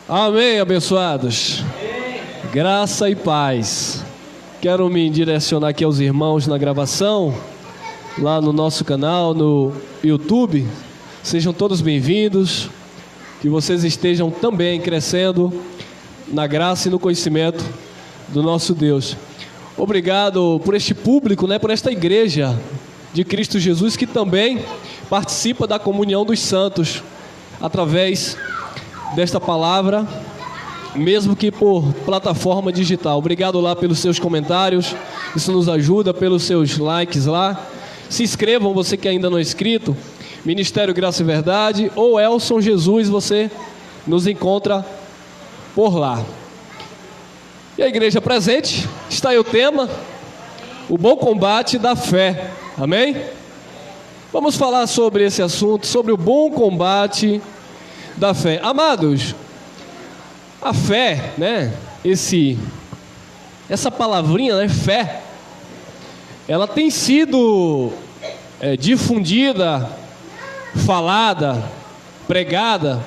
Amém, abençoados. Amém. Graça e paz. Quero me direcionar aqui aos irmãos na gravação, lá no nosso canal, no YouTube. Sejam todos bem-vindos. Que vocês estejam também crescendo na graça e no conhecimento do nosso Deus. Obrigado por este público, por esta igreja de Cristo Jesus, que também participa da comunhão dos santos através desta palavra, mesmo que por plataforma digital. Obrigado lá pelos seus comentários, isso nos ajuda, pelos seus likes lá. Se inscrevam, você que ainda não é inscrito, Ministério Graça e Verdade ou Elson Jesus, você nos encontra por lá. E a igreja presente, está aí o tema, o bom combate da fé, amém? Vamos falar sobre esse assunto, sobre o bom combate da fé. Amados, a fé, essa palavrinha, fé, ela tem sido difundida, falada, pregada,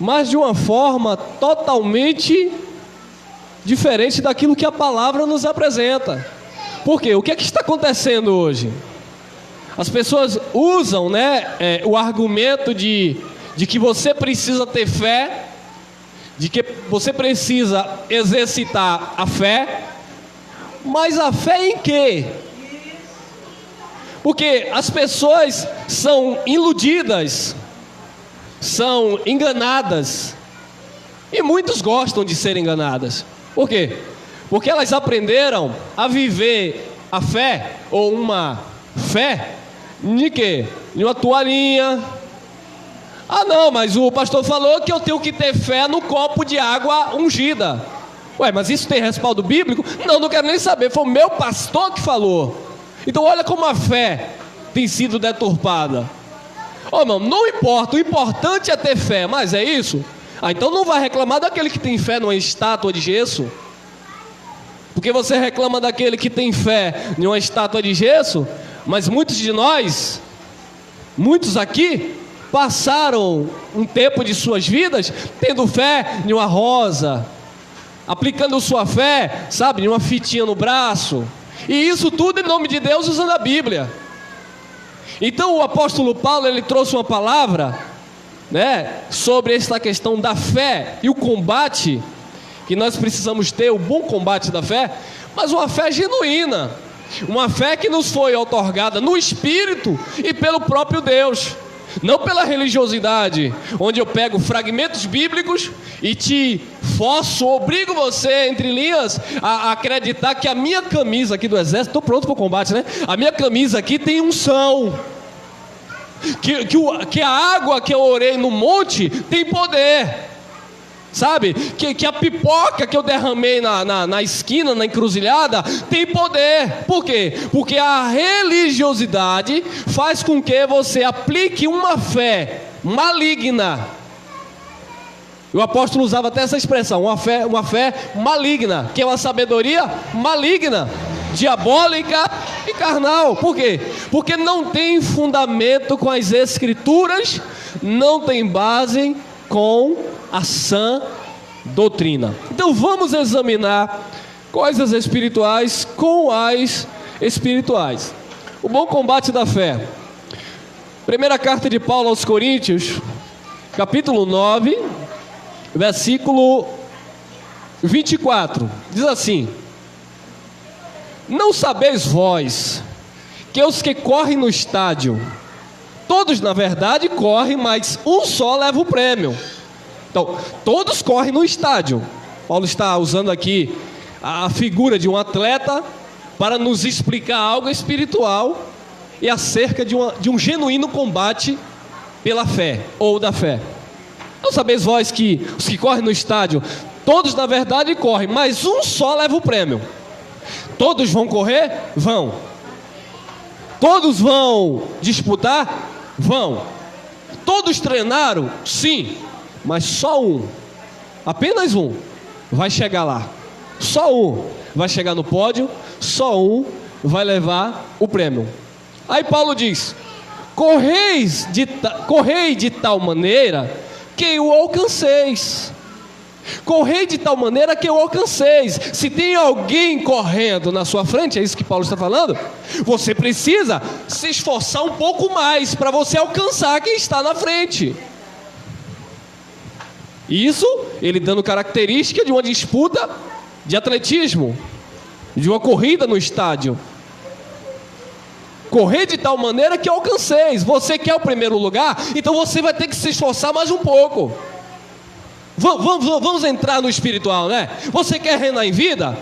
mas de uma forma totalmente diferente daquilo que a palavra nos apresenta. Por quê? O que é que está acontecendo hoje? As pessoas usam o argumento de que você precisa ter fé, de que você precisa exercitar a fé, mas a fé em quê? Porque as pessoas são iludidas, são enganadas, e muitos gostam de ser enganadas. Por quê? Porque elas aprenderam a viver a fé, ou uma fé, de quê? De uma toalhinha. Ah não, mas o pastor falou que eu tenho que ter fé no copo de água ungida. Ué, mas isso tem respaldo bíblico? Não quero nem saber, foi o meu pastor que falou. Então olha como a fé tem sido deturpada. Irmão, não importa, o importante é ter fé, mas é isso? Então não vai reclamar daquele que tem fé numa estátua de gesso. Porque você reclama daquele que tem fé em uma estátua de gesso, mas muitos de nós, muitos aqui, passaram um tempo de suas vidas tendo fé em uma rosa, aplicando sua fé, em uma fitinha no braço, e isso tudo em nome de Deus, usando a Bíblia. Então o apóstolo Paulo, ele trouxe uma palavra, sobre esta questão da fé e o combate, que nós precisamos ter, o bom combate da fé, mas uma fé genuína, uma fé que nos foi outorgada no Espírito e pelo próprio Deus, não pela religiosidade, onde eu pego fragmentos bíblicos e te forço, obrigo você, entre linhas, a acreditar que a minha camisa aqui do exército, estou pronto para o combate, a minha camisa aqui tem unção, que a água que eu orei no monte tem poder, que a pipoca que eu derramei na esquina, na encruzilhada, tem poder. Por quê? Porque a religiosidade faz com que você aplique uma fé maligna. O apóstolo usava até essa expressão, uma fé maligna, que é uma sabedoria maligna, diabólica e carnal. Por quê? Porque não tem fundamento com as escrituras, não tem base com a sã doutrina. Então vamos examinar coisas espirituais com as espirituais. O bom combate da fé. Primeira carta de Paulo aos Coríntios, capítulo 9, versículo 24, diz assim: não sabeis vós que os que correm no estádio, todos na verdade correm, mas um só leva o prêmio. Então, todos correm no estádio. Paulo está usando aqui a figura de um atleta para nos explicar algo espiritual e acerca de um genuíno combate pela fé, ou da fé. Não sabeis vós que os que correm no estádio, todos na verdade correm, mas um só leva o prêmio. Todos vão correr? Vão. Todos vão disputar? Vão. Todos treinaram? Sim. Mas só um, apenas um, vai chegar lá. Só um vai chegar no pódio, só um vai levar o prêmio. Aí Paulo diz: correi de tal maneira que o alcanceis. Correi de tal maneira que o alcanceis. Se tem alguém correndo na sua frente, é isso que Paulo está falando, você precisa se esforçar um pouco mais para você alcançar quem está na frente. Isso, ele dando característica de uma disputa de atletismo, de uma corrida no estádio. Correr de tal maneira que alcanceis. Você quer o primeiro lugar, então você vai ter que se esforçar mais um pouco. Vamos entrar no espiritual, né? Você quer reinar em vida?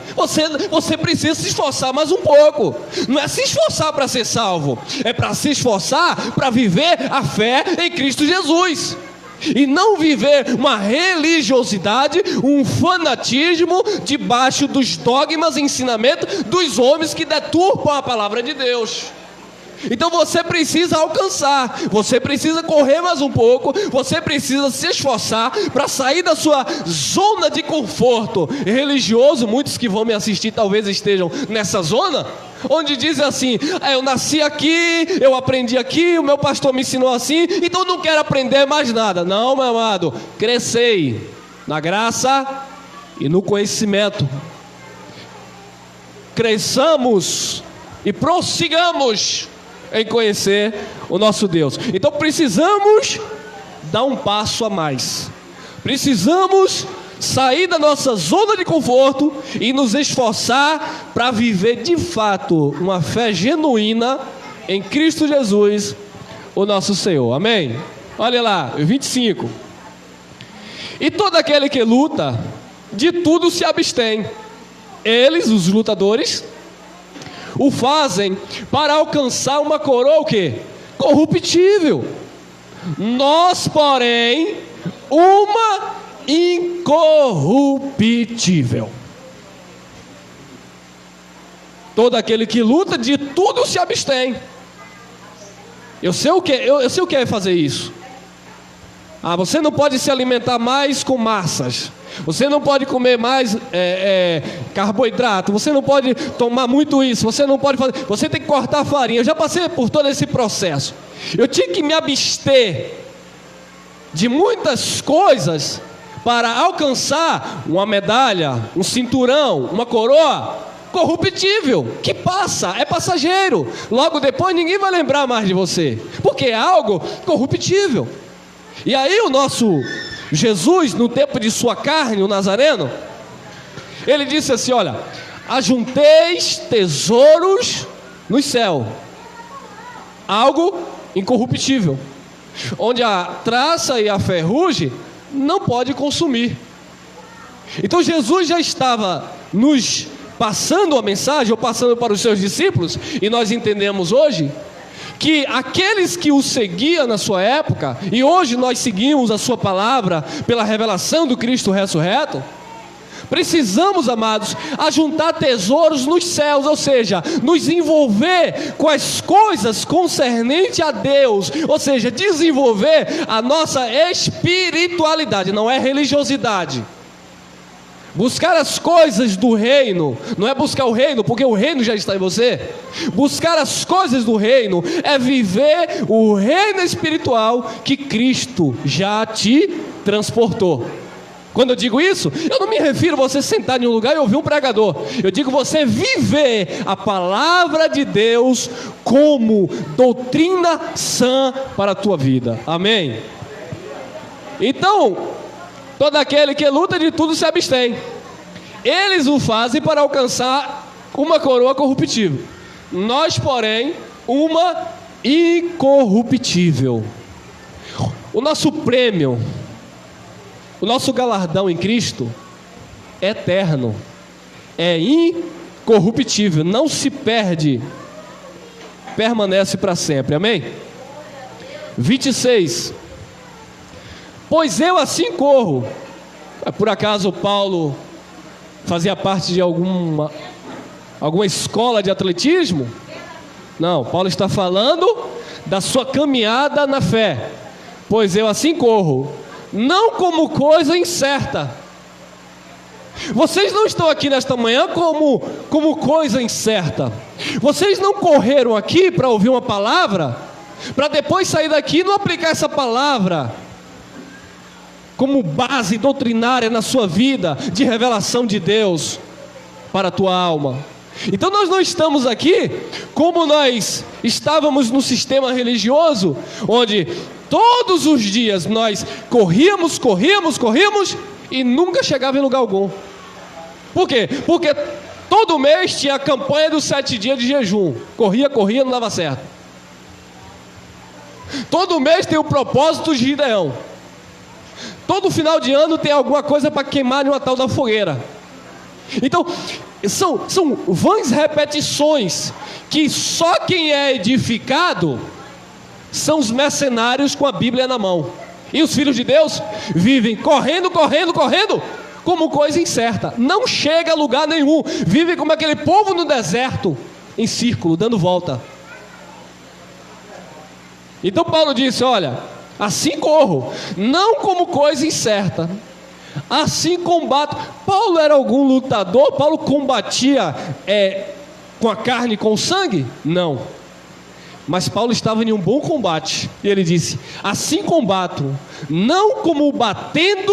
Você precisa se esforçar mais um pouco. Não é se esforçar para ser salvo, é para se esforçar para viver a fé em Cristo Jesus. E não viver uma religiosidade, um fanatismo debaixo dos dogmas e ensinamentos dos homens que deturpam a palavra de Deus. Então você precisa alcançar, você precisa correr mais um pouco, você precisa se esforçar para sair da sua zona de conforto religioso. Muitos que vão me assistir talvez estejam nessa zona, onde dizem assim: eu nasci aqui, eu aprendi aqui, o meu pastor me ensinou assim, então não quero aprender mais nada. Não, meu amado, crescei na graça e no conhecimento. Cresçamos e prossigamos em conhecer o nosso Deus. Então precisamos dar um passo a mais. Precisamos sair da nossa zona de conforto e nos esforçar para viver de fato uma fé genuína em Cristo Jesus, o nosso Senhor. Amém? Olha lá, 25. E todo aquele que luta, de tudo se abstém. Eles, os lutadores, o fazem para alcançar uma coroa, o quê? Corruptível. Nós, porém, uma incorruptível. Todo aquele que luta, de tudo se abstém. Eu sei o que é fazer isso. Você não pode se alimentar mais com massas. Você não pode comer mais carboidrato. Você não pode tomar muito isso. Você não pode fazer. Você tem que cortar a farinha. Eu já passei por todo esse processo. Eu tinha que me abster de muitas coisas para alcançar uma medalha, um cinturão, uma coroa corruptível, que passa, é passageiro. Logo depois ninguém vai lembrar mais de você, porque é algo corruptível. E aí o nosso Jesus, no tempo de sua carne, o Nazareno, ele disse assim: olha, ajunteis tesouros no céu, algo incorruptível, onde a traça e a ferrugem não pode consumir. Então Jesus já estava nos passando a mensagem, ou passando para os seus discípulos, e nós entendemos hoje que aqueles que o seguiam na sua época, e hoje nós seguimos a sua palavra pela revelação do Cristo ressurreto, precisamos, amados, ajuntar tesouros nos céus, ou seja, nos envolver com as coisas concernentes a Deus, ou seja, desenvolver a nossa espiritualidade, não é religiosidade. Buscar as coisas do reino, não é buscar o reino, porque o reino já está em você. Buscar as coisas do reino é viver o reino espiritual que Cristo já te transportou. Quando eu digo isso, eu não me refiro a você sentar em um lugar e ouvir um pregador. Eu digo você viver a palavra de Deus como doutrina sã para a tua vida. Amém? Então, todo aquele que luta, de tudo se abstém. Eles o fazem para alcançar uma coroa corruptível. Nós, porém, uma incorruptível. O nosso prêmio, o nosso galardão em Cristo é eterno, é incorruptível, não se perde, permanece para sempre. Amém? 26. Pois eu assim corro. Por acaso Paulo fazia parte de alguma escola de atletismo? Não, Paulo está falando da sua caminhada na fé. Pois eu assim corro, não como coisa incerta. Vocês não estão aqui nesta manhã como coisa incerta. Vocês não correram aqui para ouvir uma palavra, para depois sair daqui e não aplicar essa palavra como base doutrinária na sua vida, de revelação de Deus para a tua alma. Então nós não estamos aqui como nós estávamos no sistema religioso, onde todos os dias nós corríamos e nunca chegava em lugar algum. Por quê? Porque todo mês tinha a campanha dos 7 dias de jejum. Corria, não dava certo. Todo mês tem o propósito de Gideão. Todo final de ano tem alguma coisa para queimar em uma tal da fogueira. Então, são vãs repetições, que só quem é edificado são os mercenários com a Bíblia na mão. E os filhos de Deus vivem correndo, como coisa incerta. Não chega a lugar nenhum. Vivem como aquele povo no deserto, em círculo, dando volta. Então Paulo disse, olha, assim corro, não como coisa incerta, assim combato. Paulo era algum lutador? Paulo combatia com a carne e com o sangue? Não. Mas Paulo estava em um bom combate. E ele disse, assim combato, não como batendo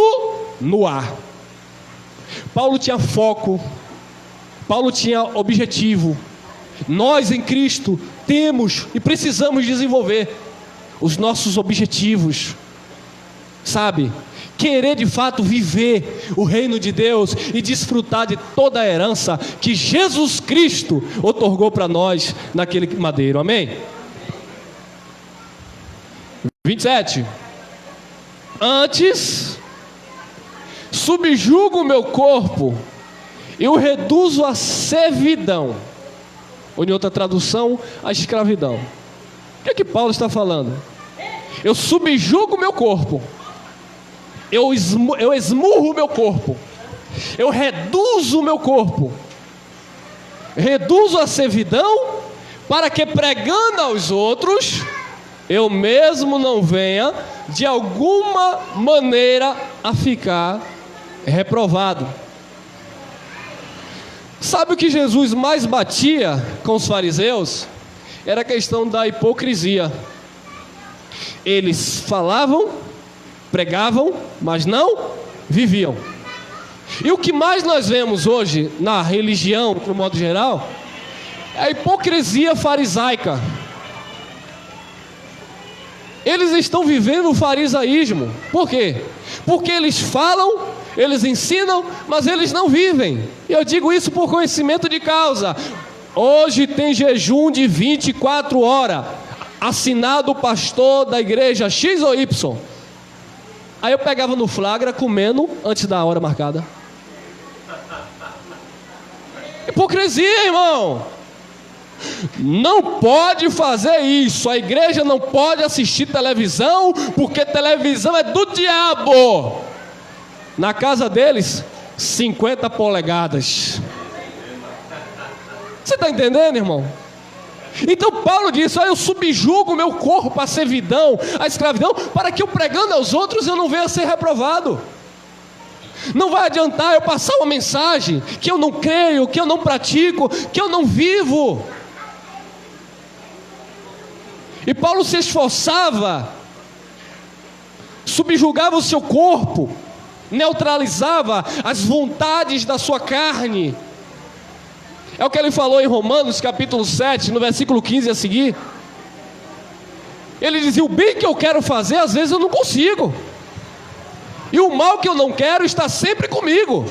no ar. Paulo tinha foco, Paulo tinha objetivo. Nós em Cristo temos e precisamos desenvolver os nossos objetivos, sabe? Querer de fato viver o reino de Deus e desfrutar de toda a herança que Jesus Cristo otorgou para nós naquele madeiro, amém? 27. Antes, subjugo o meu corpo e o reduzo à servidão, ou em outra tradução, à escravidão. O que Paulo está falando? Eu subjugo o meu corpo, eu esmurro o meu corpo, eu reduzo o meu corpo, reduzo a servidão, para que pregando aos outros, eu mesmo não venha de alguma maneira a ficar reprovado. Sabe o que Jesus mais batia com os fariseus? Era a questão da hipocrisia. Eles falavam, pregavam, mas não viviam. E o que mais nós vemos hoje na religião, de um modo geral, é a hipocrisia farisaica. Eles estão vivendo o farisaísmo. Por quê? Porque eles falam, eles ensinam, mas eles não vivem. E eu digo isso por conhecimento de causa. Hoje tem jejum de 24 horas, assinado o pastor da igreja X ou Y. Aí eu pegava no flagra comendo antes da hora marcada. Hipocrisia, irmão. Não pode fazer isso. A igreja não pode assistir televisão, porque televisão é do diabo. Na casa deles, 50 polegadas. Você está entendendo, irmão? Então Paulo disse, eu subjugo o meu corpo à servidão, à escravidão, para que eu pregando aos outros eu não venha a ser reprovado. Não vai adiantar eu passar uma mensagem que eu não creio, que eu não pratico, que eu não vivo. E Paulo se esforçava, subjugava o seu corpo, neutralizava as vontades da sua carne. É o que ele falou em Romanos capítulo 7, no versículo 15 a seguir. Ele dizia, o bem que eu quero fazer, às vezes eu não consigo. E o mal que eu não quero está sempre comigo.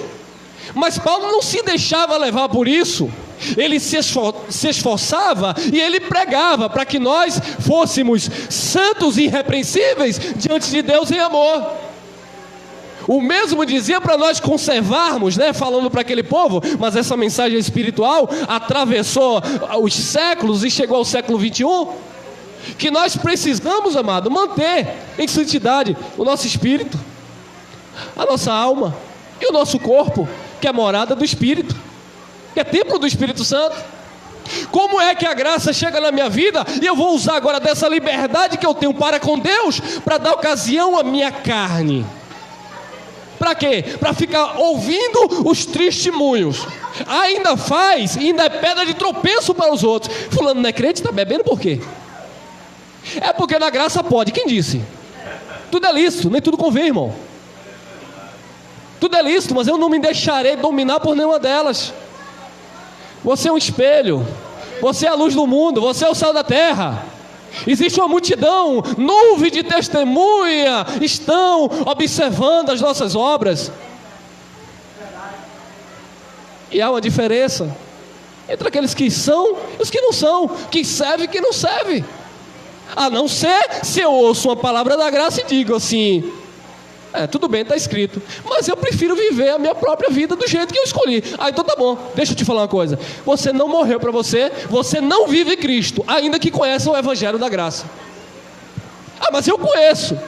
Mas Paulo não se deixava levar por isso. Ele se esforçava e ele pregava para que nós fôssemos santos e irrepreensíveis diante de Deus em amor. O mesmo dizia para nós conservarmos, falando para aquele povo, mas essa mensagem espiritual atravessou os séculos e chegou ao século 21, que nós precisamos, amado, manter em santidade o nosso espírito, a nossa alma e o nosso corpo, que é morada do Espírito, que é templo do Espírito Santo. Como é que a graça chega na minha vida e eu vou usar agora dessa liberdade que eu tenho para com Deus, para dar ocasião à minha carne? Para quê? Para ficar ouvindo os testemunhos. Ainda é pedra de tropeço para os outros. Fulano não é crente, está bebendo por quê? É porque na graça pode. Quem disse? Tudo é lícito, nem tudo convém, irmão. Tudo é lícito, mas eu não me deixarei dominar por nenhuma delas. Você é um espelho, você é a luz do mundo, você é o sal da terra. Existe uma multidão, nuvem de testemunha, estão observando as nossas obras. E há uma diferença entre aqueles que são e os que não são, que serve e que não serve. A não ser se eu ouço uma palavra da graça e digo assim: tudo bem, está escrito, mas eu prefiro viver a minha própria vida do jeito que eu escolhi. Então tá bom, deixa eu te falar uma coisa. Você não morreu para você, você não vive Cristo, ainda que conheça o Evangelho da graça. Mas eu conheço.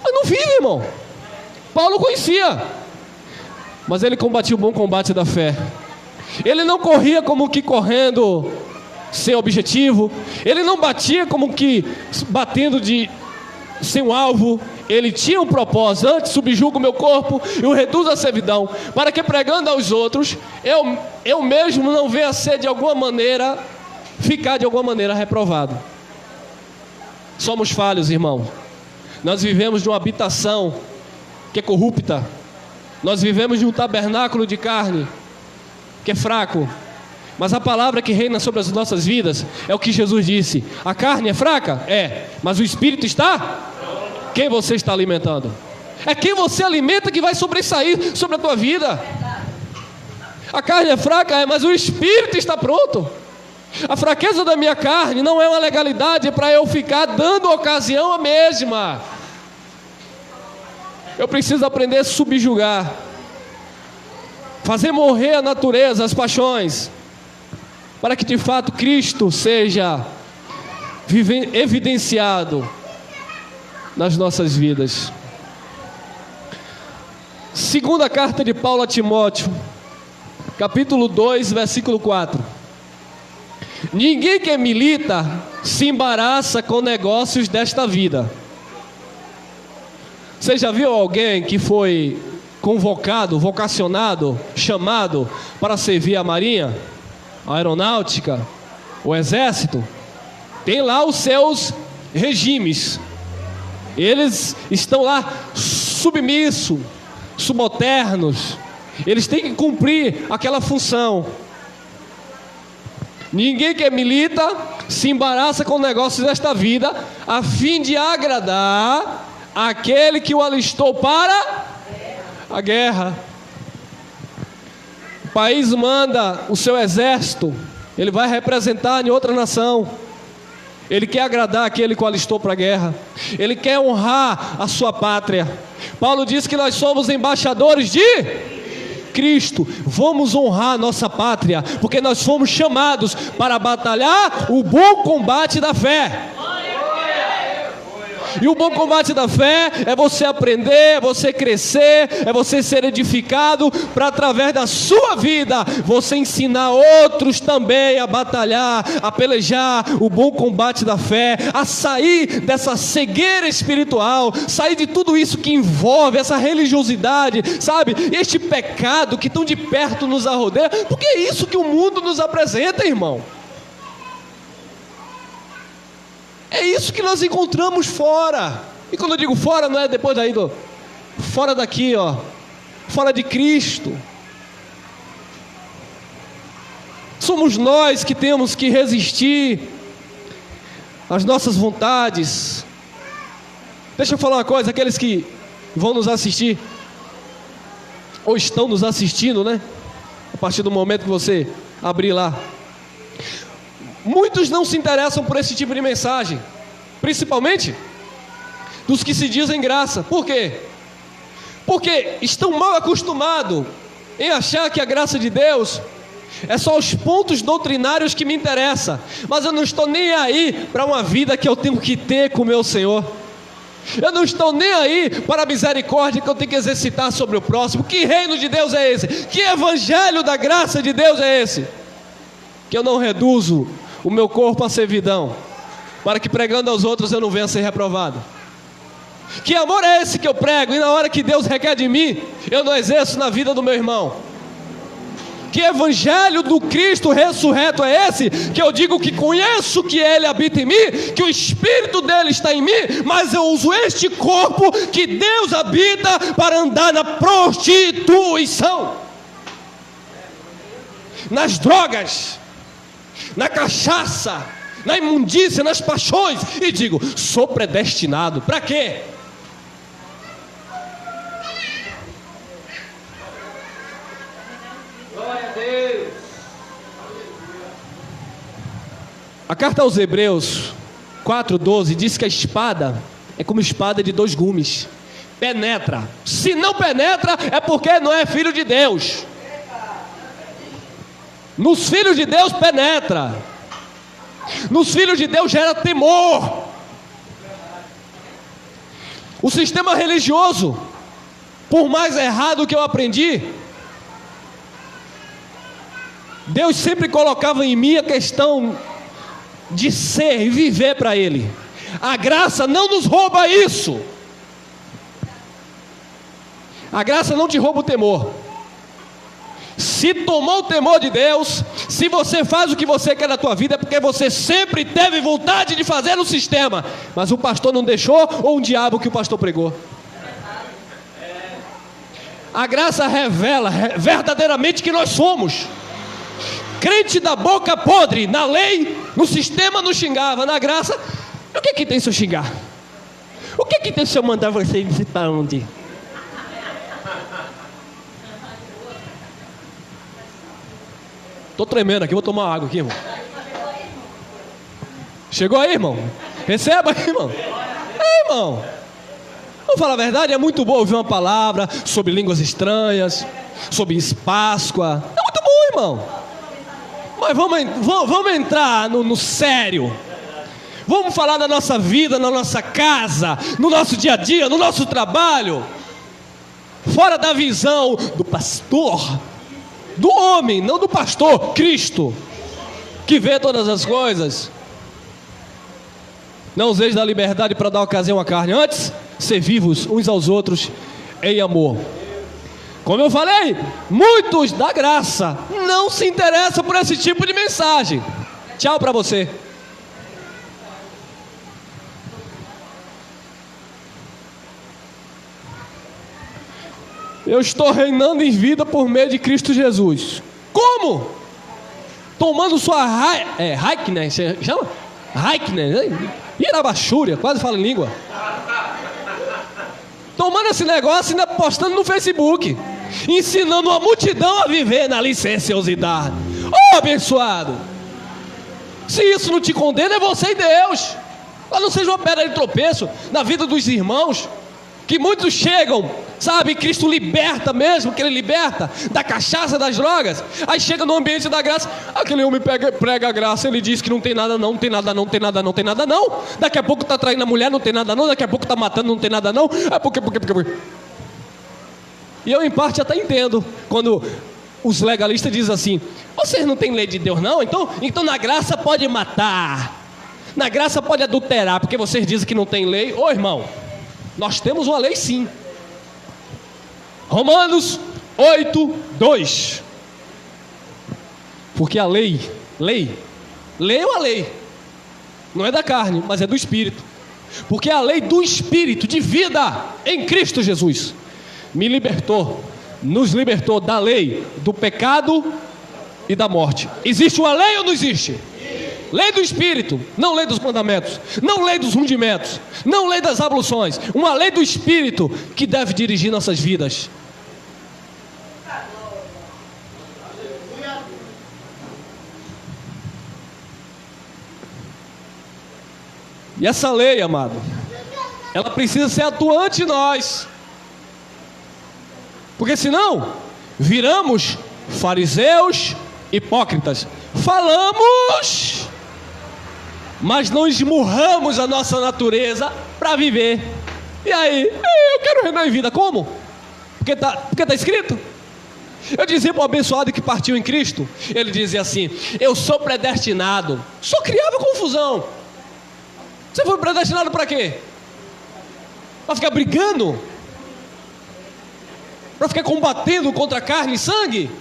Mas não vive, irmão. Paulo conhecia, mas ele combatia o bom combate da fé. Ele não corria como que correndo sem objetivo. Ele não batia como que batendo sem um alvo. Ele tinha um propósito: antes subjugo o meu corpo e o reduzo à servidão, para que pregando aos outros, eu mesmo não venha a ser de alguma maneira, ficar de alguma maneira reprovado. Somos falhos, irmão. Nós vivemos de uma habitação que é corrupta. Nós vivemos de um tabernáculo de carne que é fraco. Mas a palavra que reina sobre as nossas vidas é o que Jesus disse: a carne é fraca? É. Mas o espírito está? Quem você está alimentando? É quem você alimenta que vai sobressair sobre a tua vida. A carne é fraca? Mas o espírito está pronto. A fraqueza da minha carne não é uma legalidade para eu ficar dando ocasião à mesma. Eu preciso aprender a subjugar, fazer morrer a natureza, as paixões, para que de fato Cristo seja evidenciado nas nossas vidas. Segunda carta de Paulo a Timóteo, capítulo 2, versículo 4. Ninguém que milita se embaraça com negócios desta vida. Você já viu alguém que foi convocado, vocacionado, chamado para servir a marinha, a aeronáutica, o exército? Tem lá os seus regimes. Eles estão lá submissos, subalternos. Eles têm que cumprir aquela função. Ninguém que milita se embaraça com negócios desta vida, a fim de agradar aquele que o alistou para a guerra. O país manda o seu exército, ele vai representar em outra nação. Ele quer agradar aquele que o alistou para a guerra. Ele quer honrar a sua pátria. Paulo diz que nós somos embaixadores de Cristo. Vamos honrar a nossa pátria, porque nós fomos chamados para batalhar o bom combate da fé. E o bom combate da fé é você aprender, é você crescer, é você ser edificado, para através da sua vida, você ensinar outros também a batalhar, a pelejar o bom combate da fé, a sair dessa cegueira espiritual, sair de tudo isso que envolve essa religiosidade, sabe? Este pecado que tão de perto nos arrodeia, porque é isso que o mundo nos apresenta, irmão. É isso que nós encontramos fora. E quando eu digo fora, não é depois daí fora daqui, fora de Cristo. Somos nós que temos que resistir às nossas vontades. Deixa eu falar uma coisa, aqueles que vão nos assistir, ou estão nos assistindo, né? A partir do momento que você abrir lá. Muitos não se interessam por esse tipo de mensagem, principalmente dos que se dizem graça. Por quê? Porque estão mal acostumados em achar que a graça de Deus é só os pontos doutrinários que me interessam, mas eu não estou nem aí para uma vida que eu tenho que ter com o meu Senhor. Eu não estou nem aí para a misericórdia que eu tenho que exercitar sobre o próximo. Que reino de Deus é esse? Que evangelho da graça de Deus é esse? Que eu não reduzo o meu corpo à servidão, para que pregando aos outros eu não venha a ser reprovado. Que amor é esse que eu prego, e na hora que Deus requer de mim, eu não exerço na vida do meu irmão? Que evangelho do Cristo ressurreto é esse? Que eu digo que conheço que Ele habita em mim, que o Espírito dele está em mim, mas eu uso este corpo que Deus habita para andar na prostituição, nas drogas, na cachaça, na imundícia, nas paixões, e digo, sou predestinado. Para quê? Glória a Deus. A carta aos Hebreus 4:12 diz que a espada é como espada de 2 gumes, penetra. Se não penetra, é porque não é filho de Deus. Nos filhos de Deus penetra. Nos filhos de Deus gera temor. O sistema religioso, por mais errado que eu aprendi, Deus sempre colocava em mim a questão de ser e viver para Ele. A graça não nos rouba isso. A graça não te rouba o temor. Se tomou o temor de Deus, se você faz o que você quer na tua vida, é porque você sempre teve vontade de fazer no sistema, mas o pastor não deixou, ou um diabo que o pastor pregou. A graça revela verdadeiramente que nós somos. Crente da boca podre, na lei, no sistema não xingava, na graça, o que que tem se eu xingar? O que que tem se eu mandar você ir para onde? Estou tremendo aqui, vou tomar água aqui, irmão. Chegou aí, irmão? Receba aí, irmão. Irmão, vamos falar a verdade, é muito bom ouvir uma palavra sobre línguas estranhas, sobre Páscoa. É muito bom, irmão. Mas vamos entrar no sério. Vamos falar da nossa vida, na nossa casa, no nosso dia a dia, no nosso trabalho. Fora da visão do pastor, do homem, não do pastor, Cristo, que vê todas as coisas. Não useis da liberdade para dar ocasião à carne, antes, ser vivos uns aos outros em amor. Como eu falei, muitos da graça não se interessam por esse tipo de mensagem. Tchau para você. Eu estou reinando em vida por meio de Cristo Jesus. Como? Tomando sua Heikner, você chama? Heikner, Irabachúria, quase fala em língua. Tomando esse negócio e ainda postando no Facebook, ensinando uma multidão a viver na licenciosidade. Oh, abençoado! Se isso não te condena, é você e Deus. Ela não seja uma pedra de tropeço na vida dos irmãos, que muitos chegam, sabe, Cristo liberta mesmo, que Ele liberta da cachaça, das drogas. Aí chega no ambiente da graça, aquele homem prega a graça, ele diz que não tem nada não, não tem nada não, não tem nada não, não tem nada não. Daqui a pouco está traindo a mulher, não tem nada não. Daqui a pouco está matando, não tem nada não. É porque. E eu em parte até entendo, quando os legalistas dizem assim, vocês não têm lei de Deus não? Então na graça pode matar, na graça pode adulterar, porque vocês dizem que não tem lei. Ô irmão, nós temos uma lei sim. Romanos 8:2. Porque a lei é uma lei, não é da carne, mas é do Espírito. Porque a lei do Espírito de vida em Cristo Jesus nos libertou da lei do pecado e da morte. Existe uma lei ou não existe? Lei do Espírito, não lei dos mandamentos, não lei dos rudimentos, não lei das abluções. Uma lei do Espírito que deve dirigir nossas vidas. E essa lei, amado, ela precisa ser atuante em nós, porque senão viramos fariseus hipócritas. Falamos, mas não esmurramos a nossa natureza para viver. E aí, eu quero reinar em vida, como? Porque está escrito. Eu dizia para o abençoado que partiu em Cristo, ele dizia assim, eu sou predestinado. Só criava confusão. Você foi predestinado para quê? Para ficar brigando? Para ficar combatendo contra carne e sangue?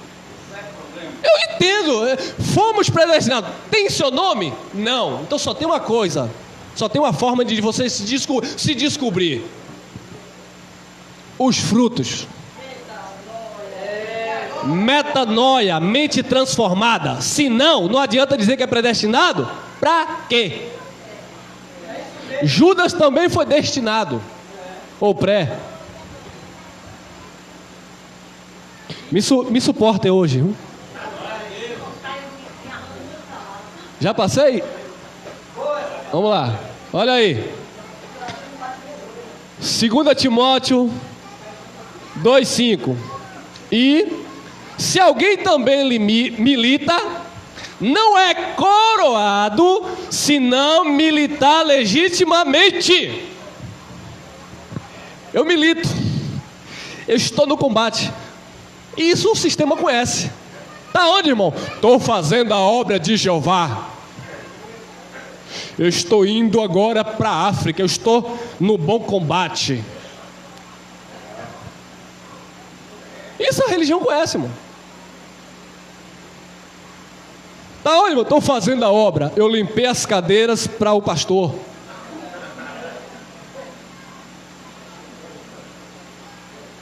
Eu entendo, fomos predestinados. Tem seu nome? Não. Então só tem uma coisa, só tem uma forma de você se descobrir: os frutos. Metanoia, mente transformada. Se não adianta dizer que é predestinado. Para quê? Judas também foi destinado, ou pré. Me suportem hoje, viu? Já passei? Vamos lá, olha aí. 2 Timóteo 2,5. E se alguém também milita, não é coroado, senão militar legitimamente. Eu milito, eu estou no combate. Isso o sistema conhece. Está onde, irmão? Estou fazendo a obra de Jeová. Eu estou indo agora para a África. Eu estou no bom combate. Isso a religião conhece, irmão. Está onde, irmão? Estou fazendo a obra. Eu limpei as cadeiras para o pastor.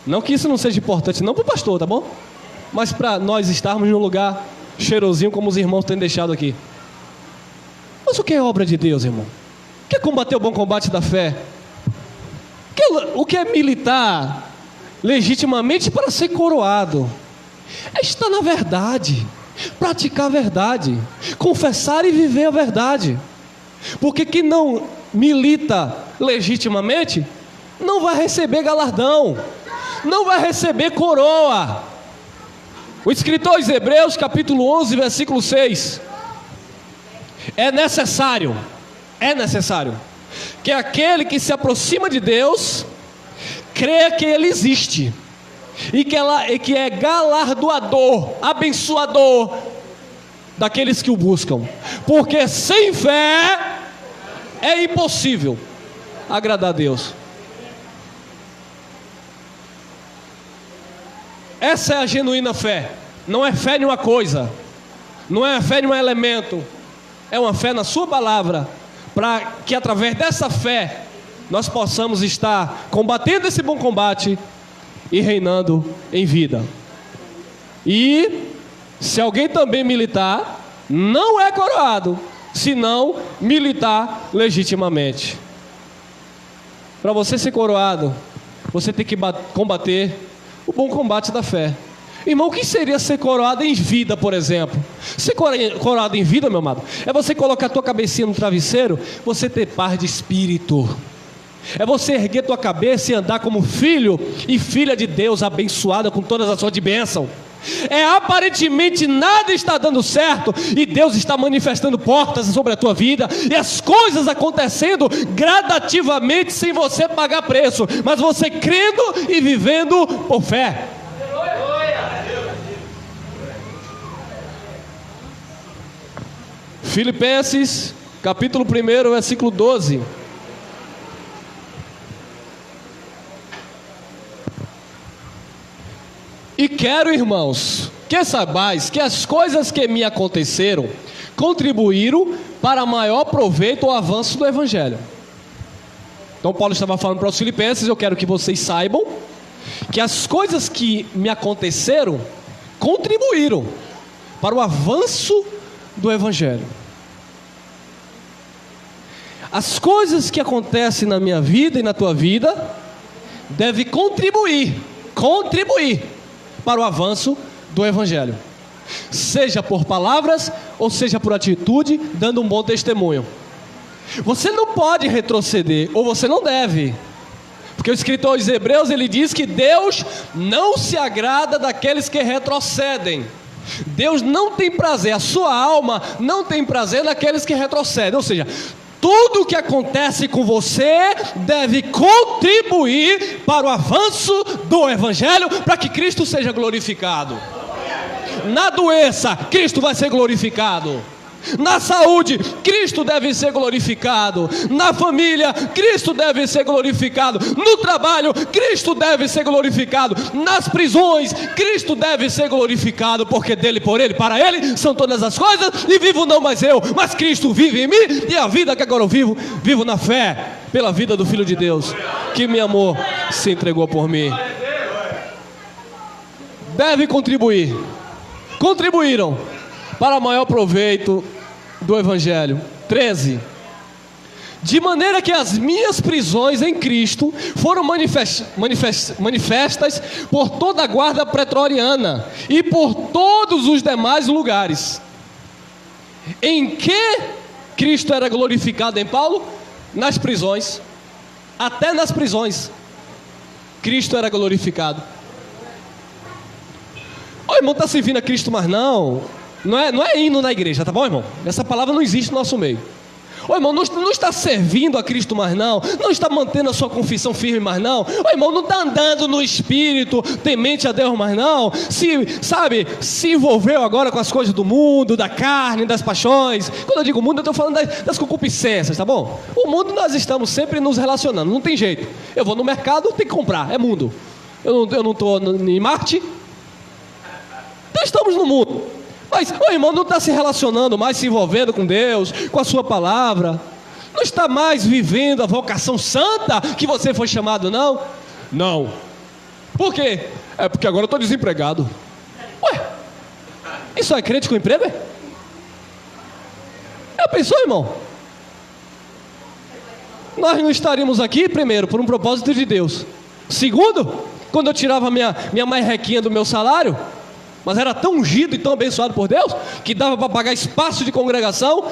Não que isso não seja importante, não para o pastor, tá bom? Mas para nós estarmos num lugar cheirosinho como os irmãos têm deixado aqui. Mas o que é obra de Deus, irmão? O que é combater o bom combate da fé? O que é militar legitimamente para ser coroado? É estar na verdade, praticar a verdade, confessar e viver a verdade. Porque quem não milita legitimamente não vai receber galardão, não vai receber coroa. O escritor aos Hebreus, capítulo 11, versículo 6. É necessário que aquele que se aproxima de Deus creia que Ele existe e que é galardoador, abençoador daqueles que o buscam, porque sem fé é impossível agradar a Deus. Essa é a genuína fé. Não é fé em uma coisa, não é fé em um elemento, é uma fé na sua palavra, para que através dessa fé nós possamos estar combatendo esse bom combate e reinando em vida. E se alguém também militar, não é coroado, senão militar legitimamente. Para você ser coroado, você tem que combater o bom combate da fé. Irmão, o que seria ser coroado em vida, por exemplo? Ser coroado em vida, meu amado, é você colocar a tua cabecinha no travesseiro, você ter paz de espírito. É você erguer tua cabeça e andar como filho e filha de Deus, abençoada com todas as sortes de bênção. É aparentemente nada está dando certo e Deus está manifestando portas sobre a tua vida e as coisas acontecendo gradativamente sem você pagar preço, mas você crendo e vivendo por fé. Filipenses capítulo 1, versículo 12. E quero, irmãos, que saibais que as coisas que me aconteceram contribuíram para maior proveito ou avanço do Evangelho. Então Paulo estava falando para os filipenses: eu quero que vocês saibam que as coisas que me aconteceram contribuíram para o avanço do Evangelho. As coisas que acontecem na minha vida e na tua vida devem contribuir para o avanço do Evangelho, seja por palavras ou seja por atitude, dando um bom testemunho. Você não pode retroceder, ou você não deve, porque o escritor aos Hebreus, ele diz que Deus não se agrada daqueles que retrocedem. Deus não tem prazer, a sua alma não tem prazer naqueles que retrocedem. Ou seja, tudo o que acontece com você deve contribuir para o avanço do Evangelho, para que Cristo seja glorificado. Na doença, Cristo vai ser glorificado. Na saúde, Cristo deve ser glorificado. Na família, Cristo deve ser glorificado. No trabalho, Cristo deve ser glorificado. Nas prisões, Cristo deve ser glorificado, porque dele, por ele, para ele são todas as coisas, e vivo não mais eu, mas Cristo vive em mim, e a vida que agora eu vivo na fé, pela vida do Filho de Deus, que me amou, se entregou por mim. Deve contribuir. Contribuíram para maior proveito do Evangelho. 13. De maneira que as minhas prisões em Cristo foram manifestas por toda a guarda pretoriana e por todos os demais lugares. Em que Cristo era glorificado em Paulo? Nas prisões. Até nas prisões Cristo era glorificado. Ô irmão, está servindo a Cristo, mas não é indo na igreja, tá bom, irmão? Essa palavra não existe no nosso meio. Ô irmão, não está servindo a Cristo, mas não está mantendo a sua confissão firme, mas não. Ô irmão, não está andando no Espírito, temente a Deus, mas não. Se envolveu agora com as coisas do mundo, da carne, das paixões. Quando eu digo mundo, eu estou falando das concupiscências, tá bom? O mundo nós estamos sempre nos relacionando, não tem jeito. Eu vou no mercado, tem que comprar, é mundo. Eu não estou em Marte. Então estamos no mundo. Mas o irmão não está se relacionando mais, se envolvendo com Deus, com a sua palavra. Não está mais vivendo a vocação santa que você foi chamado, não? Não. Por quê? É porque agora eu estou desempregado. Ué, isso é crente com emprego? Já pensou, irmão? Nós não estaríamos aqui, primeiro, por um propósito de Deus. Segundo, quando eu tirava minha marrequinha do meu salário, mas era tão ungido e tão abençoado por Deus, que dava para pagar espaço de congregação,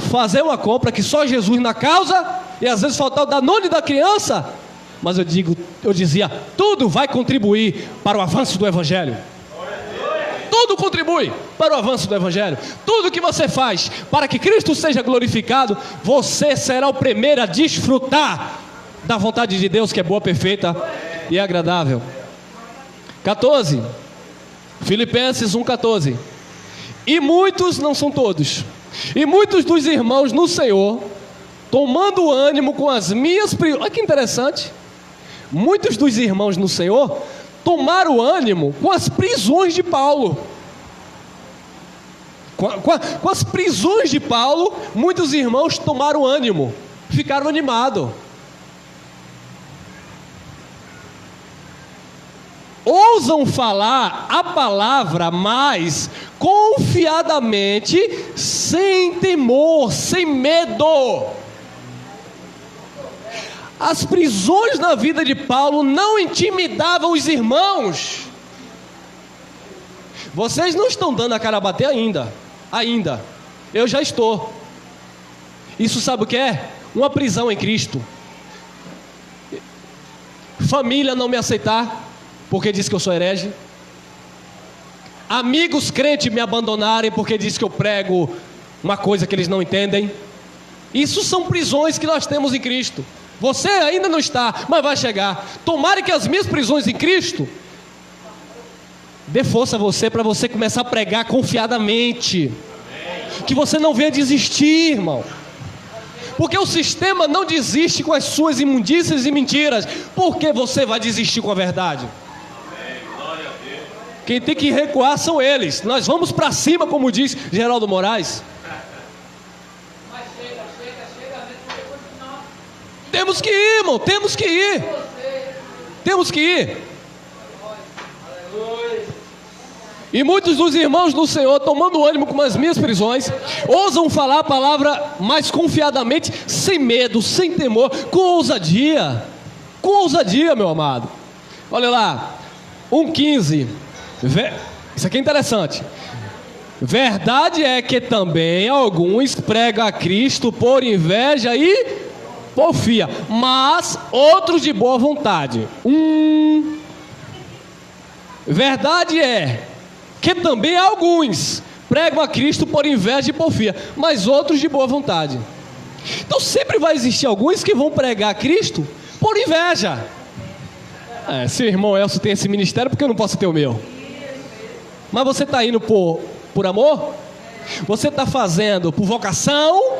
fazer uma compra que só Jesus na causa, e às vezes faltava o Danone da criança. Mas eu dizia, tudo vai contribuir para o avanço do Evangelho. Tudo contribui para o avanço do Evangelho. Tudo que você faz para que Cristo seja glorificado, você será o primeiro a desfrutar da vontade de Deus, que é boa, perfeita e agradável. 14. Filipenses 1,14. E muitos, não são todos, e muitos dos irmãos no Senhor, tomando ânimo com as minhas prisões. Olha que interessante. Muitos dos irmãos no Senhor tomaram ânimo com as prisões de Paulo. Com as prisões de Paulo, muitos irmãos tomaram ânimo, ficaram animados. Ousam falar a palavra mais confiadamente, sem temor, sem medo. As prisões na vida de Paulo não intimidavam os irmãos. Vocês não estão dando a cara a bater ainda. Eu já estou. Isso sabe o que é? Uma prisão em Cristo. Família não me aceitar porque diz que eu sou herege. Amigos crentes me abandonarem porque diz que eu prego uma coisa que eles não entendem. Isso são prisões que nós temos em Cristo. Você ainda não está, mas vai chegar. Tomara que as minhas prisões em Cristo dê força a você, para você começar a pregar confiadamente. Que você não venha desistir, irmão. Porque o sistema não desiste com as suas imundícias e mentiras. Por que você vai desistir com a verdade? Quem tem que recuar são eles. Nós vamos para cima, como diz Geraldo Moraes. Mas chega. Temos que ir, irmão, temos que ir. E muitos dos irmãos do Senhor, tomando ânimo com as minhas prisões, ousam falar a palavra mais confiadamente, sem medo, sem temor, com ousadia, meu amado. Olha lá, 1,15. Isso aqui é interessante. Verdade é que também alguns pregam a Cristo por inveja e porfia, mas outros de boa vontade. Verdade é que também alguns pregam a Cristo por inveja e porfia, mas outros de boa vontade. Então sempre vai existir alguns que vão pregar a Cristo por inveja. Se o irmão Elcio tem esse ministério, por que eu não posso ter o meu? Mas você está indo por amor? Você está fazendo por vocação?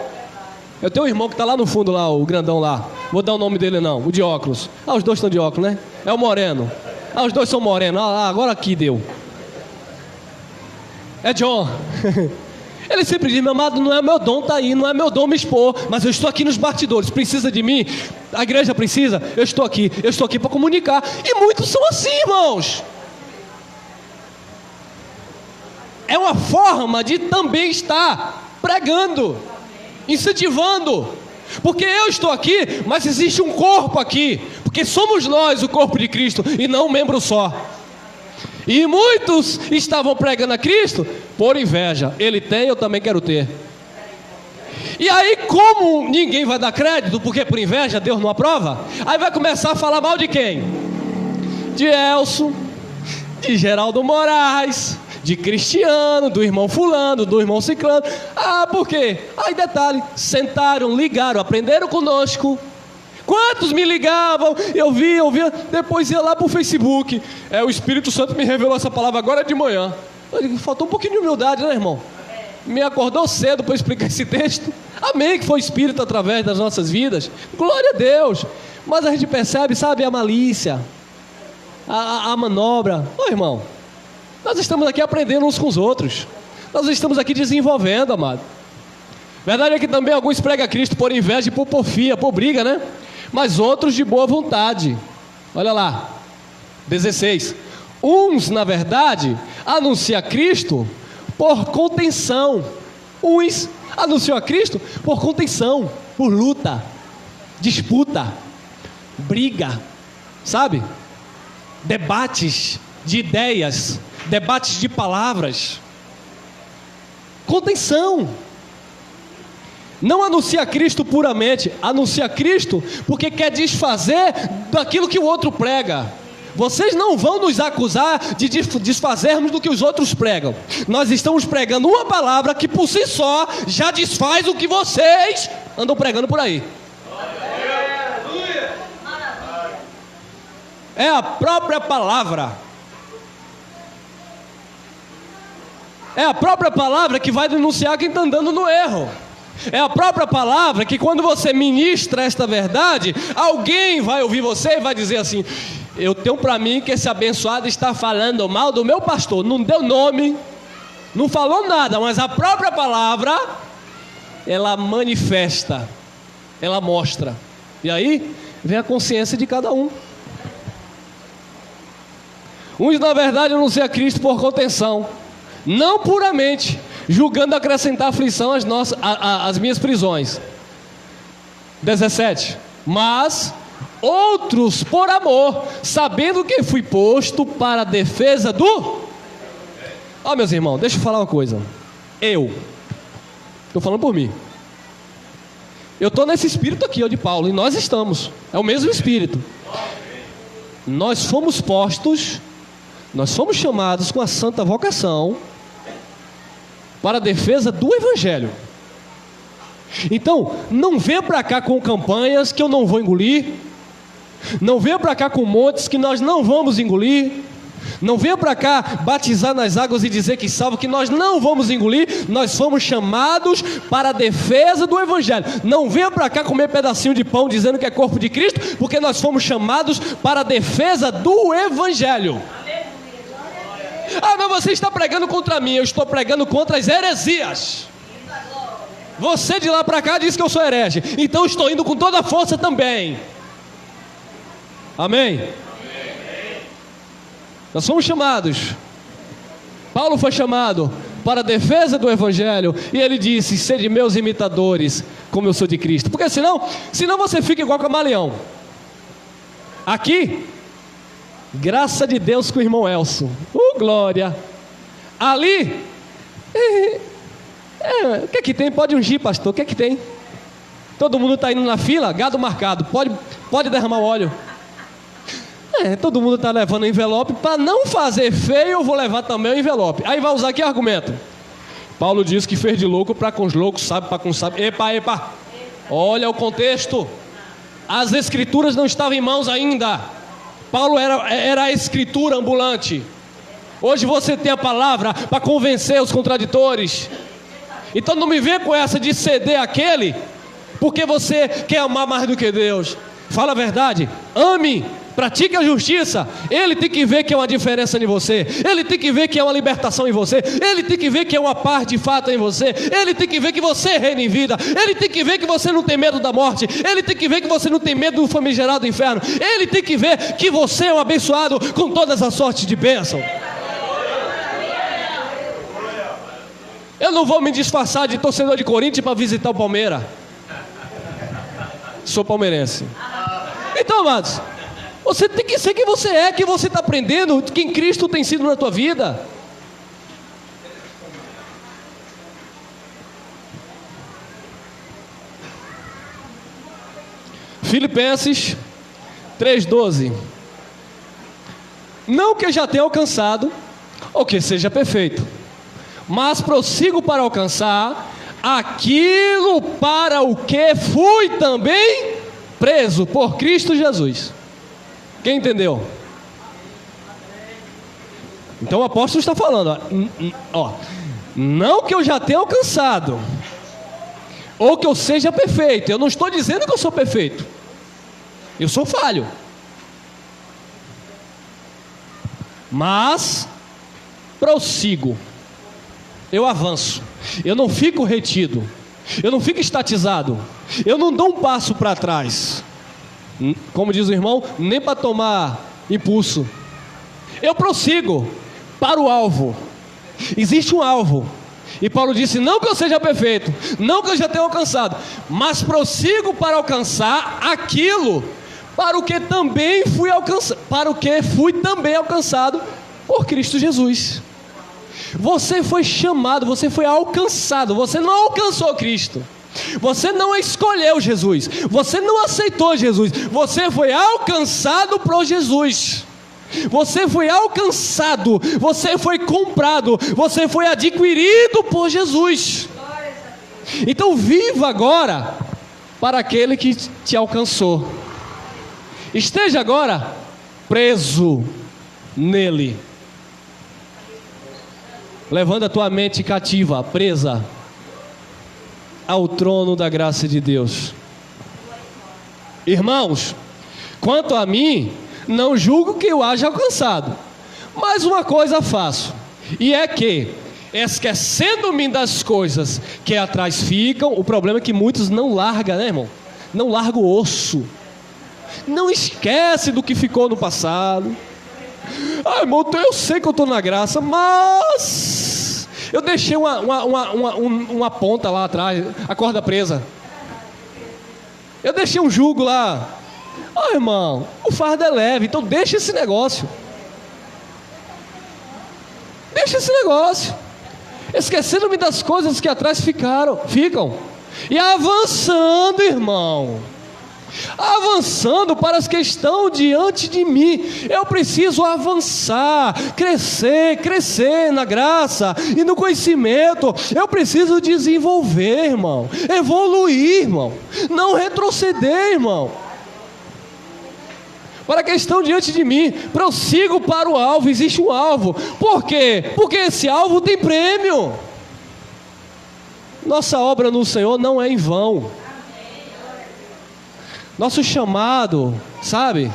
Eu tenho um irmão que está lá no fundo, lá, o grandão lá. Vou dar o nome dele não, o de óculos. Os dois estão de óculos, né? É o moreno. Os dois são morenos. Agora aqui deu. É John. Ele sempre diz: meu amado, não é meu dom estar aí, não é meu dom me expor, mas eu estou aqui nos bastidores. Precisa de mim? A igreja precisa? Eu estou aqui para comunicar. E muitos são assim, irmãos. É uma forma de também estar pregando, incentivando, porque eu estou aqui, mas existe um corpo aqui, porque somos nós o corpo de Cristo e não um membro só. E muitos estavam pregando a Cristo por inveja. Ele tem, eu também quero ter. E aí, como ninguém vai dar crédito, porque por inveja Deus não aprova, aí vai começar a falar mal de quem? De Elson, de Geraldo Moraes, de Cristiano, do irmão fulano, do irmão ciclano. Por quê? Aí detalhe, sentaram, ligaram, aprenderam conosco. Quantos me ligavam, eu via, depois ia lá para o Facebook. O Espírito Santo me revelou essa palavra agora de manhã. Faltou um pouquinho de humildade, né, irmão? Me acordou cedo para explicar esse texto. Amém, que foi o Espírito através das nossas vidas. Glória a Deus. Mas a gente percebe, sabe, a malícia, a manobra. Irmão, nós estamos aqui aprendendo uns com os outros. Nós estamos aqui desenvolvendo, amado. Verdade é que também alguns pregam a Cristo por inveja e por porfia, por briga, né? Mas outros de boa vontade. Olha lá, 16. Uns, na verdade, anunciam a Cristo por contenção. Uns anunciam a Cristo por contenção, por luta, disputa, briga, sabe? Debates de ideias, debates de palavras. Contenção. Não anuncia Cristo puramente, anuncia Cristo porque quer desfazer daquilo que o outro prega. Vocês não vão nos acusar de desfazermos do que os outros pregam. Nós estamos pregando uma palavra que por si só já desfaz o que vocês andam pregando por aí. É a própria palavra. É a própria palavra que vai denunciar quem está andando no erro. É a própria palavra que quando você ministra esta verdade, alguém vai ouvir você e vai dizer assim: eu tenho para mim que esse abençoado está falando mal do meu pastor. Não deu nome, não falou nada, mas a própria palavra, ela manifesta, ela mostra. E aí vem a consciência de cada um. Uns na verdade anunciam a Cristo por contenção, não puramente, julgando acrescentar aflição às minhas prisões. 17. Mas outros por amor, sabendo que fui posto para a defesa do... meus irmãos, deixa eu falar uma coisa. Estou falando por mim. Eu estou nesse espírito aqui, de Paulo, e nós estamos. É o mesmo espírito. Nós fomos postos, nós fomos chamados com a santa vocação para a defesa do Evangelho. Então, não venha para cá com campanhas que eu não vou engolir. Não venha para cá com montes que nós não vamos engolir. Não venha para cá batizar nas águas e dizer que salvo, que nós não vamos engolir. Nós fomos chamados para a defesa do Evangelho. Não venha para cá comer pedacinho de pão dizendo que é corpo de Cristo, porque nós fomos chamados para a defesa do Evangelho. Mas você está pregando contra mim. Eu estou pregando contra as heresias. Você de lá para cá diz que eu sou herege, então eu estou indo com toda a força também. Amém? Nós somos chamados. Paulo foi chamado para a defesa do Evangelho, e ele disse: sede meus imitadores, como eu sou de Cristo. Porque senão você fica igual camaleão. Aqui, graça de Deus com o irmão Elson. Glória. Ali, o que é que tem? Pode ungir, pastor, o que é que tem? Todo mundo está indo na fila, gado marcado, pode derramar o óleo. Todo mundo está levando envelope. Para não fazer feio, eu vou levar também o envelope. Aí vai usar que argumento? Paulo diz que fez de louco para com os loucos, sabe para com os sábios. Epa. Olha o contexto. As escrituras não estavam em mãos ainda. Paulo era a escritura ambulante. Hoje você tem a palavra para convencer os contraditores. Então não me venha com essa de ceder àquele, porque você quer amar mais do que Deus. Fala a verdade, ame, pratique a justiça. Ele tem que ver que é uma diferença em você. Ele tem que ver que é uma libertação em você. Ele tem que ver que é uma paz de fato em você. Ele tem que ver que você reina em vida. Ele tem que ver que você não tem medo da morte. Ele tem que ver que você não tem medo do famigerado inferno. Ele tem que ver que você é um abençoado com todas as sortes de bênção. Eu não vou me disfarçar de torcedor de Corinthians para visitar o Palmeiras. Sou palmeirense. Então, amados, você tem que ser quem você é, que você está aprendendo, quem Cristo tem sido na tua vida. Filipenses 3,12. Não que eu já tenha alcançado, ou que seja perfeito, mas prossigo para alcançar aquilo para o que fui também preso por Cristo Jesus. Quem entendeu? Então o apóstolo está falando, ó, não que eu já tenha alcançado, ou que eu seja perfeito. Eu não estou dizendo que eu sou perfeito, eu sou falho, mas prossigo, eu avanço, eu não fico retido, eu não fico estatizado, eu não dou um passo para trás, como diz o irmão, nem para tomar impulso. Eu prossigo para o alvo. Existe um alvo, e Paulo disse, não que eu seja perfeito, não que eu já tenha alcançado, mas prossigo para alcançar aquilo para o que também fui alcançado, para o que fui também alcançado por Cristo Jesus. Você foi chamado, você foi alcançado, você não alcançou Cristo, você não escolheu Jesus, você não aceitou Jesus, você foi alcançado por Jesus. Você foi alcançado, você foi comprado, você foi adquirido por Jesus. Então viva agora para aquele que te alcançou. Esteja agora preso nele. Levando a tua mente cativa, presa ao trono da graça de Deus. Irmãos, quanto a mim, não julgo que eu haja alcançado, mas uma coisa faço, e é que, esquecendo-me das coisas que atrás ficam, o problema é que muitos não largam, né, irmão? Não larga o osso, não esquece do que ficou no passado. Ah, irmão, eu sei que eu estou na graça, mas eu deixei uma ponta lá atrás, a corda presa. Eu deixei um jugo lá. Ah, irmão, o fardo é leve, então deixa esse negócio. Deixa esse negócio. Esquecendo-me das coisas que atrás ficam. E avançando, irmão. Avançando para as que estão diante de mim. Eu preciso avançar, crescer na graça e no conhecimento. Eu preciso desenvolver, irmão, evoluir, irmão, não retroceder, irmão. Para que estão diante de mim, prossigo para o alvo. Existe um alvo. Por quê? Porque esse alvo tem prêmio. Nossa obra no Senhor não é em vão. Nosso chamado, sabe?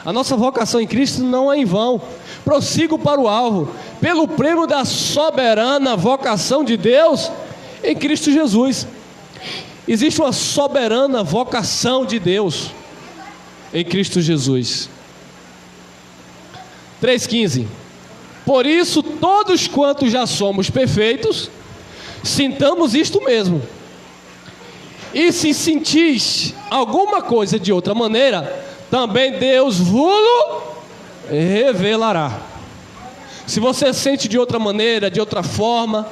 A nossa vocação em Cristo não é em vão. Prossigo para o alvo, pelo prêmio da soberana vocação de Deus em Cristo Jesus. Existe uma soberana vocação de Deus em Cristo Jesus. 3,15. Por isso, todos quantos já somos perfeitos, sintamos isto mesmo. E se sentis alguma coisa de outra maneira, também Deus vos revelará. Se você sente de outra maneira, de outra forma,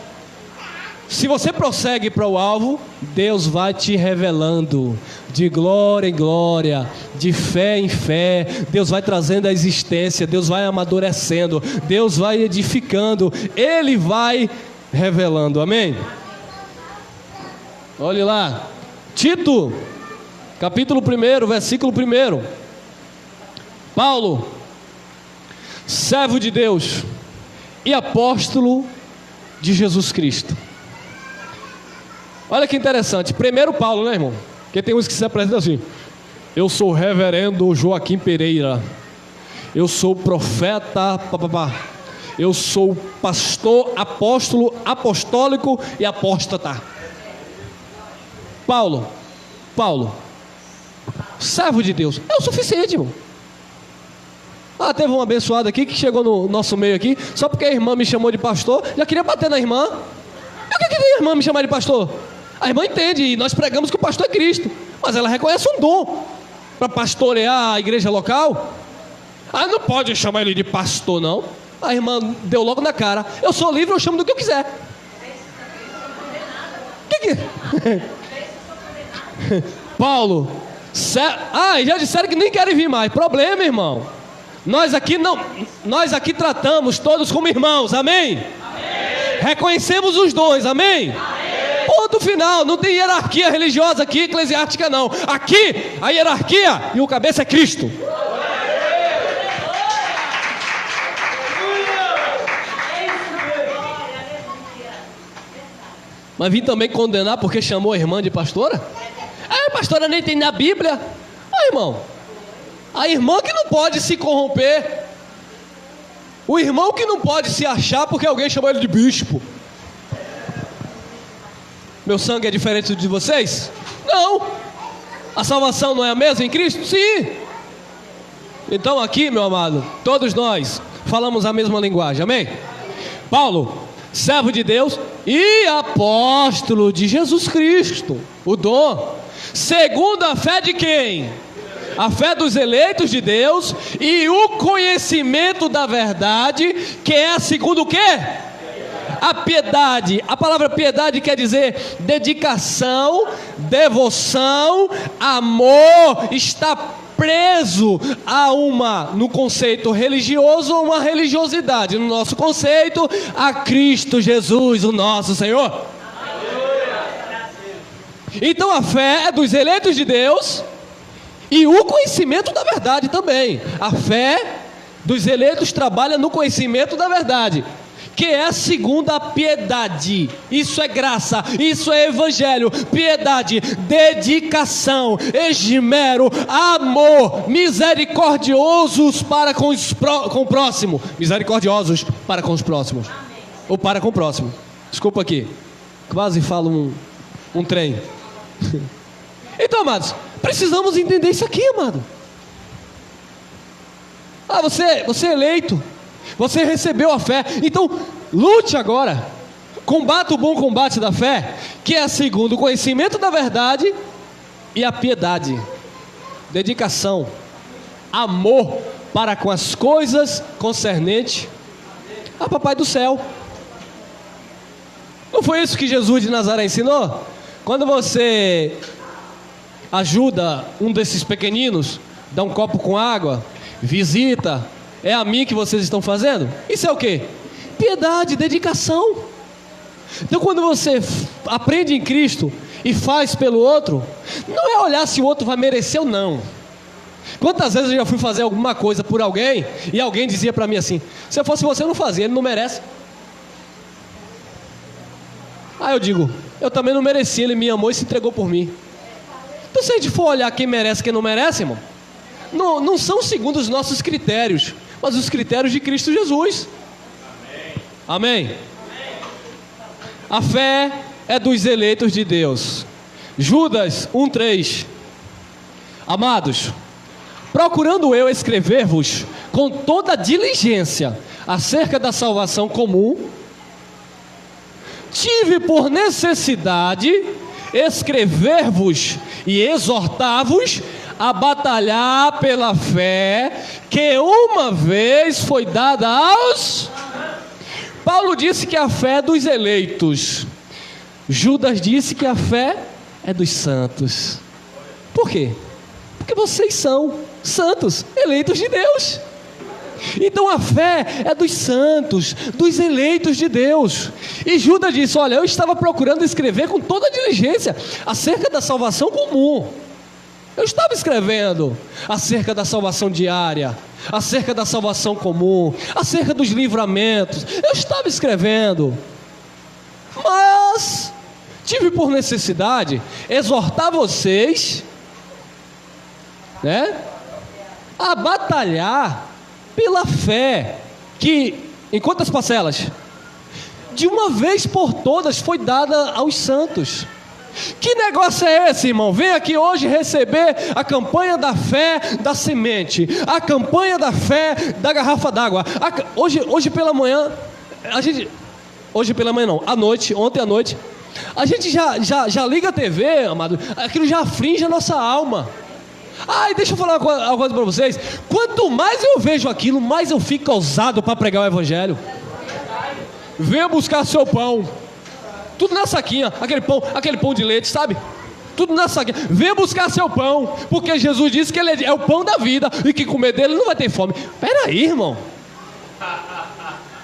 se você prossegue para o alvo, Deus vai te revelando de glória em glória, de fé em fé. Deus vai trazendo a existência, Deus vai amadurecendo, Deus vai edificando, Ele vai revelando, amém? Olhe lá, Tito, capítulo 1, versículo 1. Paulo, servo de Deus e apóstolo de Jesus Cristo, Olha que interessante. Primeiro Paulo, né, irmão? Porque tem uns que se apresentam assim: eu sou o reverendo Joaquim Pereira, eu sou profeta, papapá, eu sou pastor, apóstolo, apostólico e apóstata. Paulo, servo de Deus, é o suficiente, irmão. Teve um abençoado aqui que chegou no nosso meio aqui, só porque a irmã me chamou de pastor, já queria bater na irmã. E o que tem a irmã me chamar de pastor? A irmã entende, e nós pregamos que o pastor é Cristo, mas ela reconhece um dom para pastorear a igreja local. Não pode chamar ele de pastor, não. A irmã deu logo na cara: eu sou livre, eu chamo do que eu quiser. Paulo, já disseram que nem querem vir mais. Problema, irmão. Nós aqui tratamos todos como irmãos, amém? Reconhecemos os dons, amém? Ponto final, não tem hierarquia religiosa aqui, eclesiástica não. Aqui, a hierarquia e o cabeça é Cristo. Mas vim também condenar porque chamou a irmã de pastora? A pastora nem tem na Bíblia. Irmão, a irmã que não pode se corromper, o irmão que não pode se achar porque alguém chamou ele de bispo. Meu sangue é diferente do de vocês? Não. A salvação não é a mesma em Cristo? Sim. Então aqui, meu amado, todos nós falamos a mesma linguagem, amém? Paulo, servo de Deus e apóstolo de Jesus Cristo, o dom, segundo a fé de quem? A fé dos eleitos de Deus e o conhecimento da verdade, que é segundo o quê? A piedade. A palavra piedade quer dizer dedicação, devoção, amor. Está preso a no conceito religioso, uma religiosidade. No nosso conceito, a Cristo Jesus, o nosso Senhor. Então a fé é dos eleitos de Deus e o conhecimento da verdade também. A fé dos eleitos trabalha no conhecimento da verdade, que é segundo a piedade. Isso é graça, isso é evangelho. Piedade, dedicação, esmero, amor, misericordiosos para com o próximo. Misericordiosos para com os próximos. Ou para com o próximo. Desculpa aqui, quase falo um trem. Então, amados, precisamos entender isso aqui, amado. Você é eleito, você recebeu a fé, então lute agora, combata o bom combate da fé, que é segundo o conhecimento da verdade e a piedade, dedicação, amor para com as coisas concernentes a Papai do céu. Não foi isso que Jesus de Nazaré ensinou? Quando você ajuda um desses pequeninos, dá um copo com água, visita, é a mim que vocês estão fazendo? Isso é o quê? Piedade, dedicação. Então quando você aprende em Cristo e faz pelo outro, não é olhar se o outro vai merecer ou não. Quantas vezes eu já fui fazer alguma coisa por alguém e alguém dizia para mim assim: se eu fosse você, eu não fazia, ele não merece. Eu digo, eu também não mereci, ele me amou e se entregou por mim. Então se a gente for olhar quem merece e quem não merece, irmão, não são segundo os nossos critérios, mas os critérios de Cristo Jesus. Amém? Amém? A fé é dos eleitos de Deus. Judas 1:3. Amados, procurando eu escrever-vos com toda diligência acerca da salvação comum, tive por necessidade escrever-vos e exortar-vos a batalhar pela fé que uma vez foi dada aos... Paulo disse que a fé é dos eleitos. Judas disse que a fé é dos santos. Por quê? Porque vocês são santos, eleitos de Deus. Então a fé é dos santos, dos eleitos de Deus. E Judas disse: olha, eu estava procurando escrever com toda a diligência acerca da salvação comum. Eu estava escrevendo acerca da salvação diária, acerca da salvação comum, acerca dos livramentos. Eu estava escrevendo, mas tive por necessidade exortar vocês, né, a batalhar pela fé que, em quantas parcelas? De uma vez por todas foi dada aos santos. Que negócio é esse, irmão? Vem aqui hoje receber a campanha da fé da semente, a campanha da fé da garrafa d'água. Hoje pela manhã, hoje pela manhã não, ontem à noite, a gente já liga a TV, amado, aquilo já aflige a nossa alma. Deixa eu falar uma coisa para vocês. Quanto mais eu vejo aquilo, mais eu fico ousado para pregar o evangelho. Venha buscar seu pão. Tudo na saquinha, aquele pão de leite, sabe? Tudo na saquinha. Venha buscar seu pão, porque Jesus disse que ele é o pão da vida e que comer dele não vai ter fome. Peraí, irmão.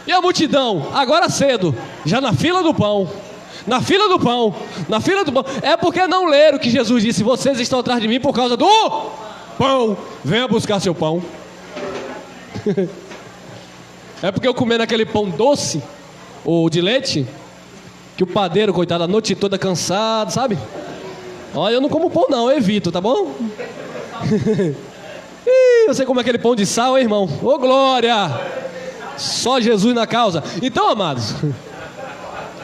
E a multidão, agora cedo, já na fila do pão. Na fila do pão. É porque não leram que Jesus disse: vocês estão atrás de mim por causa do pão. Venha buscar seu pão. É porque eu comendo aquele pão doce, ou de leite, que o padeiro, coitado, a noite toda cansado, sabe? Olha, eu não como pão não, eu evito, tá bom? Você come aquele pão de sal, hein, irmão? Ô glória! Só Jesus na causa. Então, amados,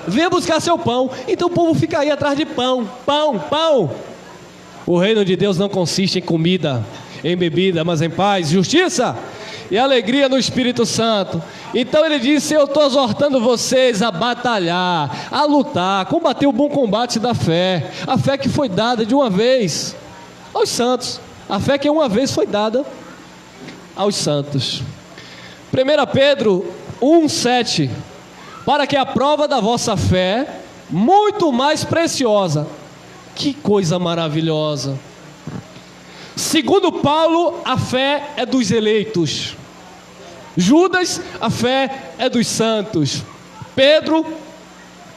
venha buscar seu pão. Então o povo fica aí atrás de pão. O reino de Deus não consiste em comida, em bebida, mas em paz, justiça e alegria no Espírito Santo. Então ele disse: eu estou exortando vocês a batalhar, a lutar, combater o bom combate da fé. A fé que foi dada de uma vez aos santos. A fé que uma vez foi dada aos santos. 1 Pedro 1,7: para que a prova da vossa fé, muito mais preciosa. Que coisa maravilhosa. Segundo Paulo, a fé é dos eleitos. Judas, a fé é dos santos. Pedro,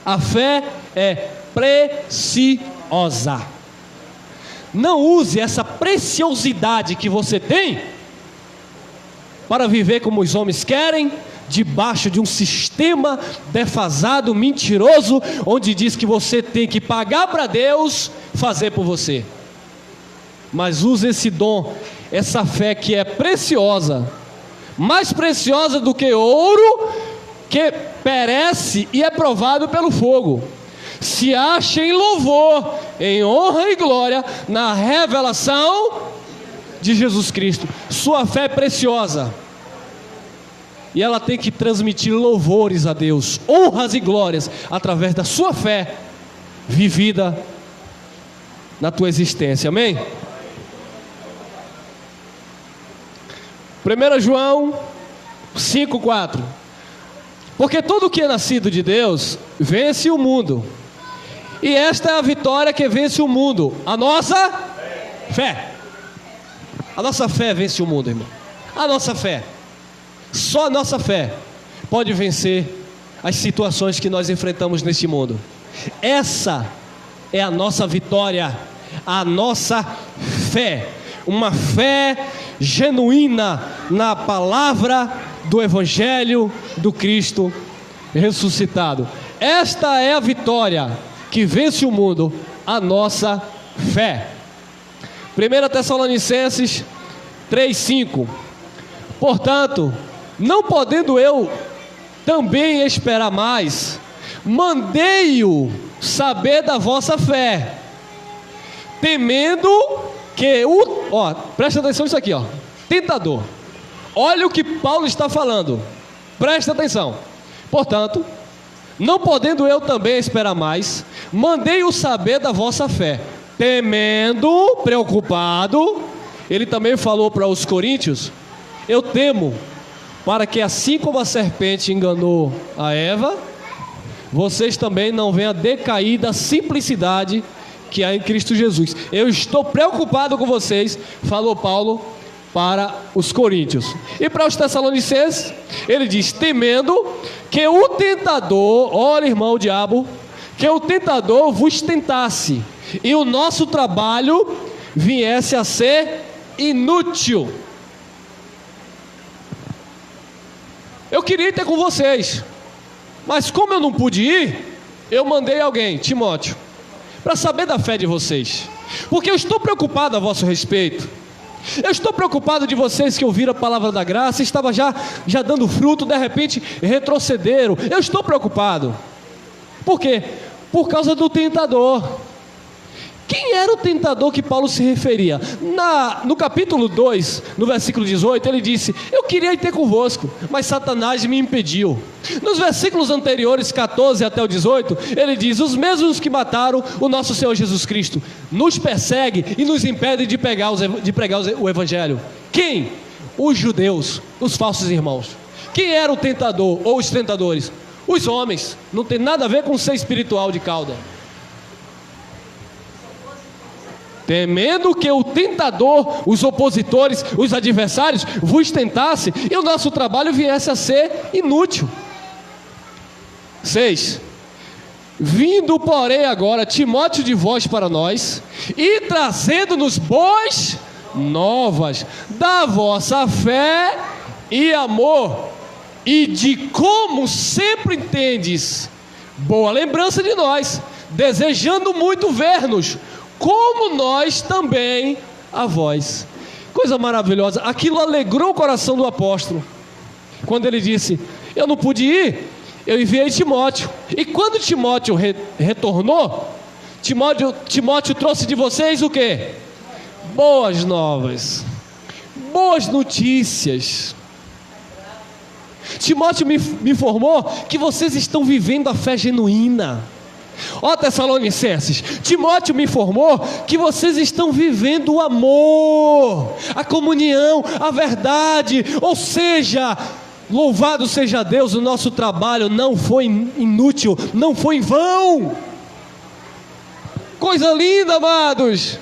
a fé é preciosa. Não use essa preciosidade que você tem para viver como os homens querem, debaixo de um sistema defasado, mentiroso, onde diz que você tem que pagar para Deus fazer por você. Mas use esse dom, essa fé que é preciosa, mais preciosa do que ouro, que perece e é provado pelo fogo. Se acha em louvor, em honra e glória, na revelação de Jesus Cristo. Sua fé é preciosa, e ela tem que transmitir louvores a Deus, honras e glórias, através da sua fé vivida na tua existência, amém? 1 João 5,4: porque tudo que é nascido de Deus vence o mundo, e esta é a vitória que vence o mundo, a nossa fé. A nossa fé vence o mundo, irmão. A nossa fé, só a nossa fé pode vencer as situações que nós enfrentamos neste mundo. Essa é a nossa vitória, a nossa fé. Uma fé genuína na palavra do Evangelho do Cristo ressuscitado. Esta é a vitória que vence o mundo, a nossa fé. 1 Tessalonicenses 3,5: portanto, não podendo eu também esperar mais, mandei-o saber da vossa fé, temendo que presta atenção nisso aqui, tentador. Olha o que Paulo está falando, presta atenção. Portanto, não podendo eu também esperar mais, mandei-o saber da vossa fé, temendo, preocupado. Ele também falou para os coríntios: eu temo, para que assim como a serpente enganou a Eva, vocês também não venham a decair da simplicidade que há em Cristo Jesus. Eu estou preocupado com vocês, falou Paulo para os coríntios. E para os tessalonicenses, ele diz: temendo que o tentador, olha, irmão, o diabo, que o tentador vos tentasse, e o nosso trabalho viesse a ser inútil. Eu queria ir com vocês, mas como eu não pude ir, eu mandei alguém, Timóteo. para saber da fé de vocês, porque eu estou preocupado a vosso respeito. Eu estou preocupado de vocês que ouviram a palavra da graça, estava já dando fruto, de repente retrocederam. Eu estou preocupado. Por quê? Por causa do tentador. Quem era o tentador que Paulo se referia? No capítulo 2, no versículo 18, ele disse: eu queria ir ter convosco, mas Satanás me impediu. Nos versículos anteriores, 14 até o 18, ele diz: os mesmos que mataram o nosso Senhor Jesus Cristo nos perseguem e nos impedem de pregar o Evangelho. Quem? Os judeus, os falsos irmãos. Quem era o tentador ou os tentadores? Os homens. Não tem nada a ver com ser espiritual de cauda. Temendo que o tentador, os opositores, os adversários vos tentasse e o nosso trabalho viesse a ser inútil. 6. Vindo, porém, agora Timóteo de vós para nós e trazendo-nos boas novas da vossa fé e amor, e de como sempre tendes boa lembrança de nós, desejando muito ver-nos, como nós também a vós. Coisa maravilhosa. Aquilo alegrou o coração do apóstolo, quando ele disse: eu não pude ir, eu enviei Timóteo. E quando Timóteo retornou, Timóteo trouxe de vocês o quê? Boas novas, boas notícias. Timóteo me informou que vocês estão vivendo a fé genuína. Ó Tessalonicenses, Timóteo me informou que vocês estão vivendo o amor, a comunhão, a verdade. Ou seja, louvado seja Deus, o nosso trabalho não foi inútil, não foi em vão. Coisa linda, amados.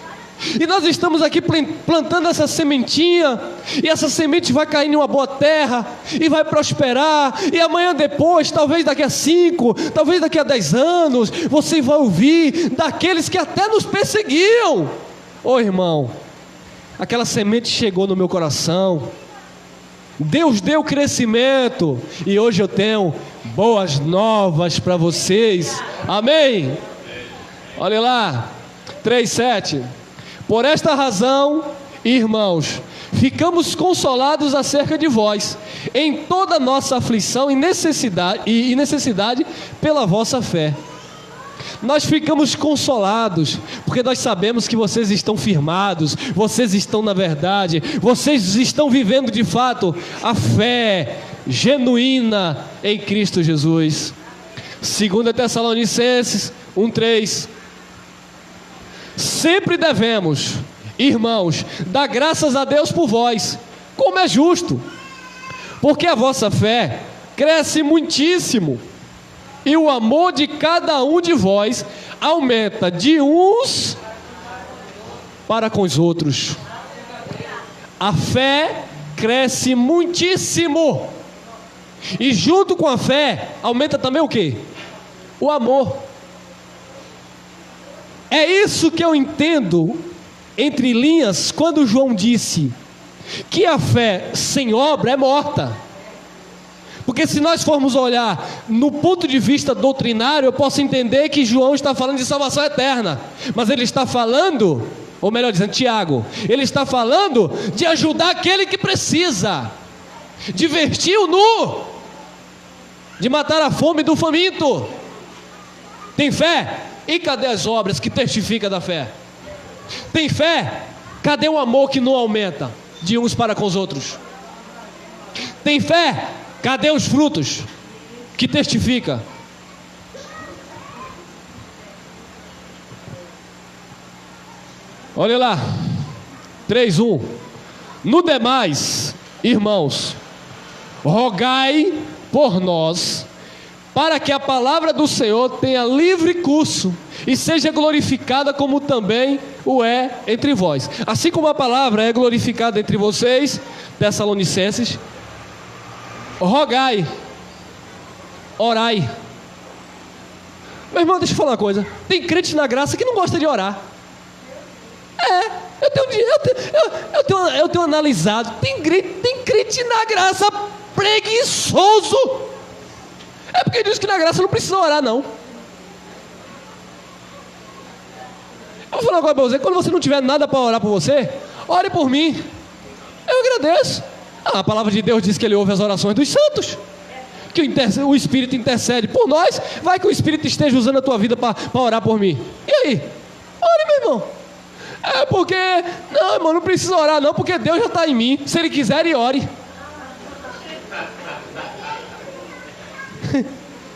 E nós estamos aqui plantando essa sementinha, e essa semente vai cair em uma boa terra, e vai prosperar, e amanhã depois, talvez daqui a 5, talvez daqui a 10 anos, você vai ouvir daqueles que até nos perseguiam: ô irmão, aquela semente chegou no meu coração, Deus deu crescimento, e hoje eu tenho boas novas para vocês. Amém? Olha lá, 3:7. Por esta razão, irmãos, ficamos consolados acerca de vós, em toda nossa aflição e necessidade pela vossa fé. Nós ficamos consolados, porque nós sabemos que vocês estão firmados, vocês estão na verdade, vocês estão vivendo de fato a fé genuína em Cristo Jesus. 2 Tessalonicenses 1:3. Sempre devemos, irmãos, dar graças a Deus por vós, como é justo, porque a vossa fé cresce muitíssimo, e o amor de cada um de vós aumenta de uns para com os outros. A fé cresce muitíssimo, e junto com a fé aumenta também o quê? O amor. É isso que eu entendo entre linhas quando João disse que a fé sem obra é morta. Porque se nós formos olhar no ponto de vista doutrinário, eu posso entender que João está falando de salvação eterna, mas ele está falando, ou melhor dizendo, Tiago, ele está falando de ajudar aquele que precisa, de vestir o nu, de matar a fome do faminto. Tem fé? E cadê as obras que testificam da fé? Tem fé? Cadê o amor que não aumenta de uns para com os outros? Tem fé? Cadê os frutos que testifica? Olha lá, 3:1. No demais, irmãos, rogai por nós, para que a palavra do Senhor tenha livre curso e seja glorificada, como também o é entre vós. Assim como a palavra é glorificada entre vocês, Tessalonicenses, rogai, orai. Meu irmão, deixa eu falar uma coisa. Tem crente na graça que não gosta de orar. Eu tenho analisado. Tem crente na graça preguiçoso. É porque diz que na graça não precisa orar, não. Eu vou falar uma coisa para você: quando você não tiver nada para orar por você, ore por mim. Eu agradeço. A palavra de Deus diz que Ele ouve as orações dos santos, que o Espírito intercede por nós. Vai que o Espírito esteja usando a tua vida para orar por mim. E aí? Ore, meu irmão. É porque, não, irmão, não precisa orar não, porque Deus já está em mim. Se Ele quiser, Ele ore.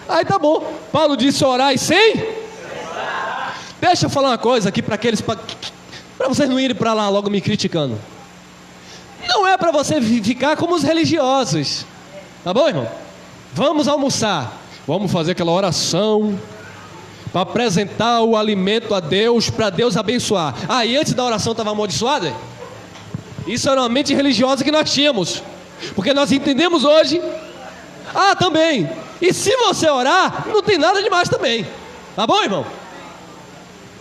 Aí tá bom. Paulo disse: orai sem. Deixa eu falar uma coisa aqui para aqueles, para vocês não irem para lá logo me criticando. Não é para você ficar como os religiosos, tá bom, irmão? Vamos almoçar, vamos fazer aquela oração para apresentar o alimento a Deus, para Deus abençoar. E antes da oração estava amaldiçoada? Isso era uma mente religiosa que nós tínhamos, porque nós entendemos hoje. Também. E se você orar, não tem nada demais também, tá bom, irmão?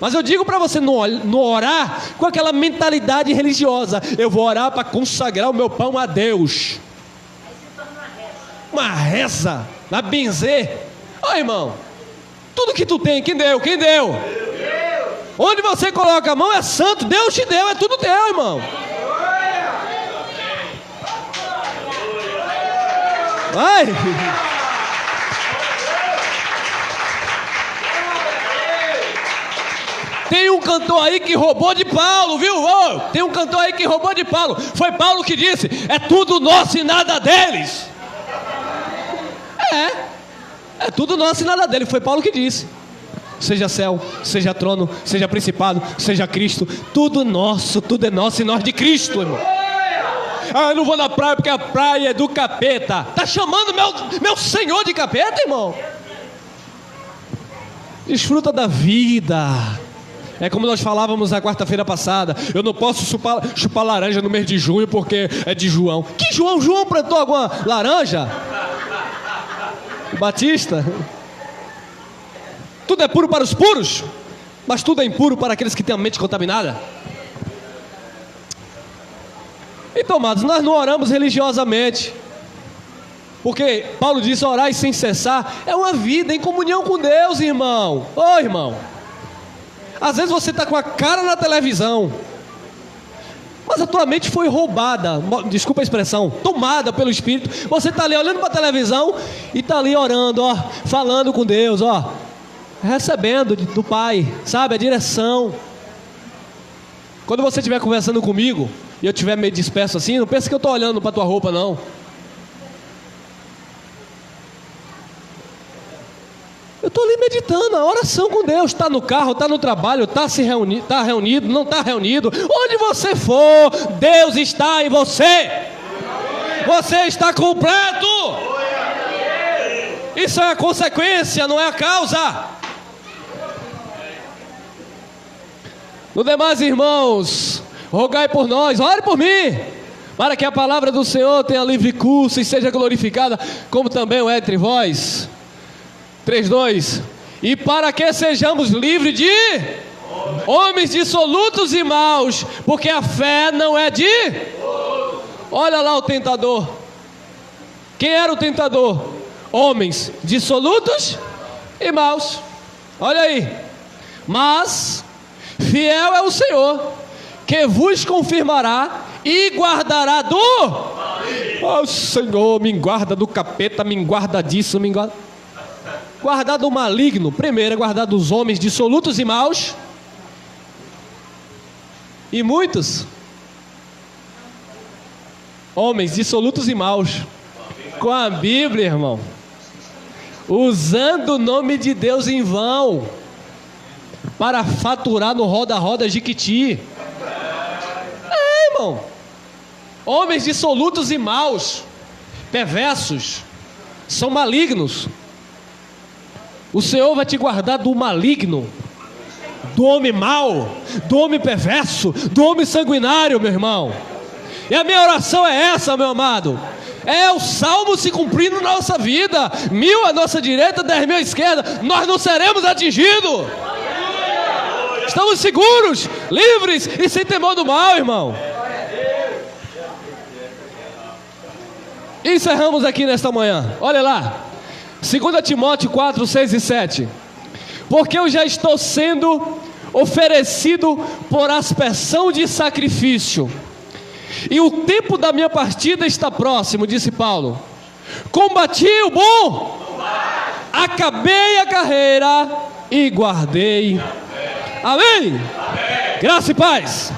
Mas eu digo para você não orar com aquela mentalidade religiosa. Eu vou orar para consagrar o meu pão a Deus. Uma reza, vai benzer. Irmão, tudo que tu tem, quem deu? Quem deu? Onde você coloca a mão é santo. Deus te deu, é tudo teu, irmão. Vai. Tem um cantor aí que roubou de Paulo, viu? Tem um cantor aí que roubou de Paulo. Foi Paulo que disse: é tudo nosso e nada deles. É tudo nosso e nada deles. Foi Paulo que disse. Seja céu, seja trono, seja principado, seja Cristo, tudo nosso, tudo é nosso e nós de Cristo, irmão. Eu não vou na praia porque a praia é do capeta. Tá chamando meu Senhor de capeta, irmão? Desfruta da vida. É como nós falávamos na quarta-feira passada: eu não posso chupar laranja no mês de junho porque é de João. Que João? João plantou alguma laranja? O Batista? Tudo é puro para os puros, mas tudo é impuro para aqueles que têm a mente contaminada. Então, amados, nós não oramos religiosamente, porque Paulo disse: orai sem cessar. É uma vida em comunhão com Deus, irmão. Irmão, às vezes você está com a cara na televisão, mas a tua mente foi roubada, desculpa a expressão, tomada pelo Espírito. Você está ali olhando para a televisão e está ali orando, falando com Deus, recebendo do Pai, sabe, a direção. Quando você estiver conversando comigo e eu estiver meio disperso assim, não pense que eu estou olhando para a tua roupa, não. Eu estou ali meditando, a oração com Deus. Está no carro, está no trabalho, está reunido, não está reunido. Onde você for, Deus está em você. Você está completo. Isso é a consequência, não é a causa. No demais, irmãos, rogai por nós, ore por mim, para que a palavra do Senhor tenha livre curso e seja glorificada, como também o é entre vós. 3:2. E para que sejamos livres de homens dissolutos e maus, porque a fé não é de... Olha lá o tentador. Quem era o tentador? Homens dissolutos e maus. Olha aí. Mas fiel é o Senhor, que vos confirmará e guardará do... Senhor, me guarda do capeta, me guarda disso, me guarda... Guardar do maligno. Primeiro é guardar dos homens dissolutos e maus. E muitos homens dissolutos e maus, com a Bíblia, irmão, usando o nome de Deus em vão, para faturar no roda-roda Jiquiti. Irmão, homens dissolutos e maus, perversos, são malignos. O Senhor vai te guardar do maligno, do homem mau, do homem perverso, do homem sanguinário, meu irmão. E a minha oração é essa, meu amado. É o salmo se cumprindo na nossa vida. 1000 à nossa direita, 10.000 à esquerda, nós não seremos atingidos. Estamos seguros, livres e sem temor do mal, irmão. Encerramos aqui nesta manhã. Olha lá, 2 Timóteo 4, 6 e 7. Porque eu já estou sendo oferecido por aspersão de sacrifício. E o tempo da minha partida está próximo, disse Paulo. Combati o bom, acabei a carreira e guardei. Amém? Graça e paz.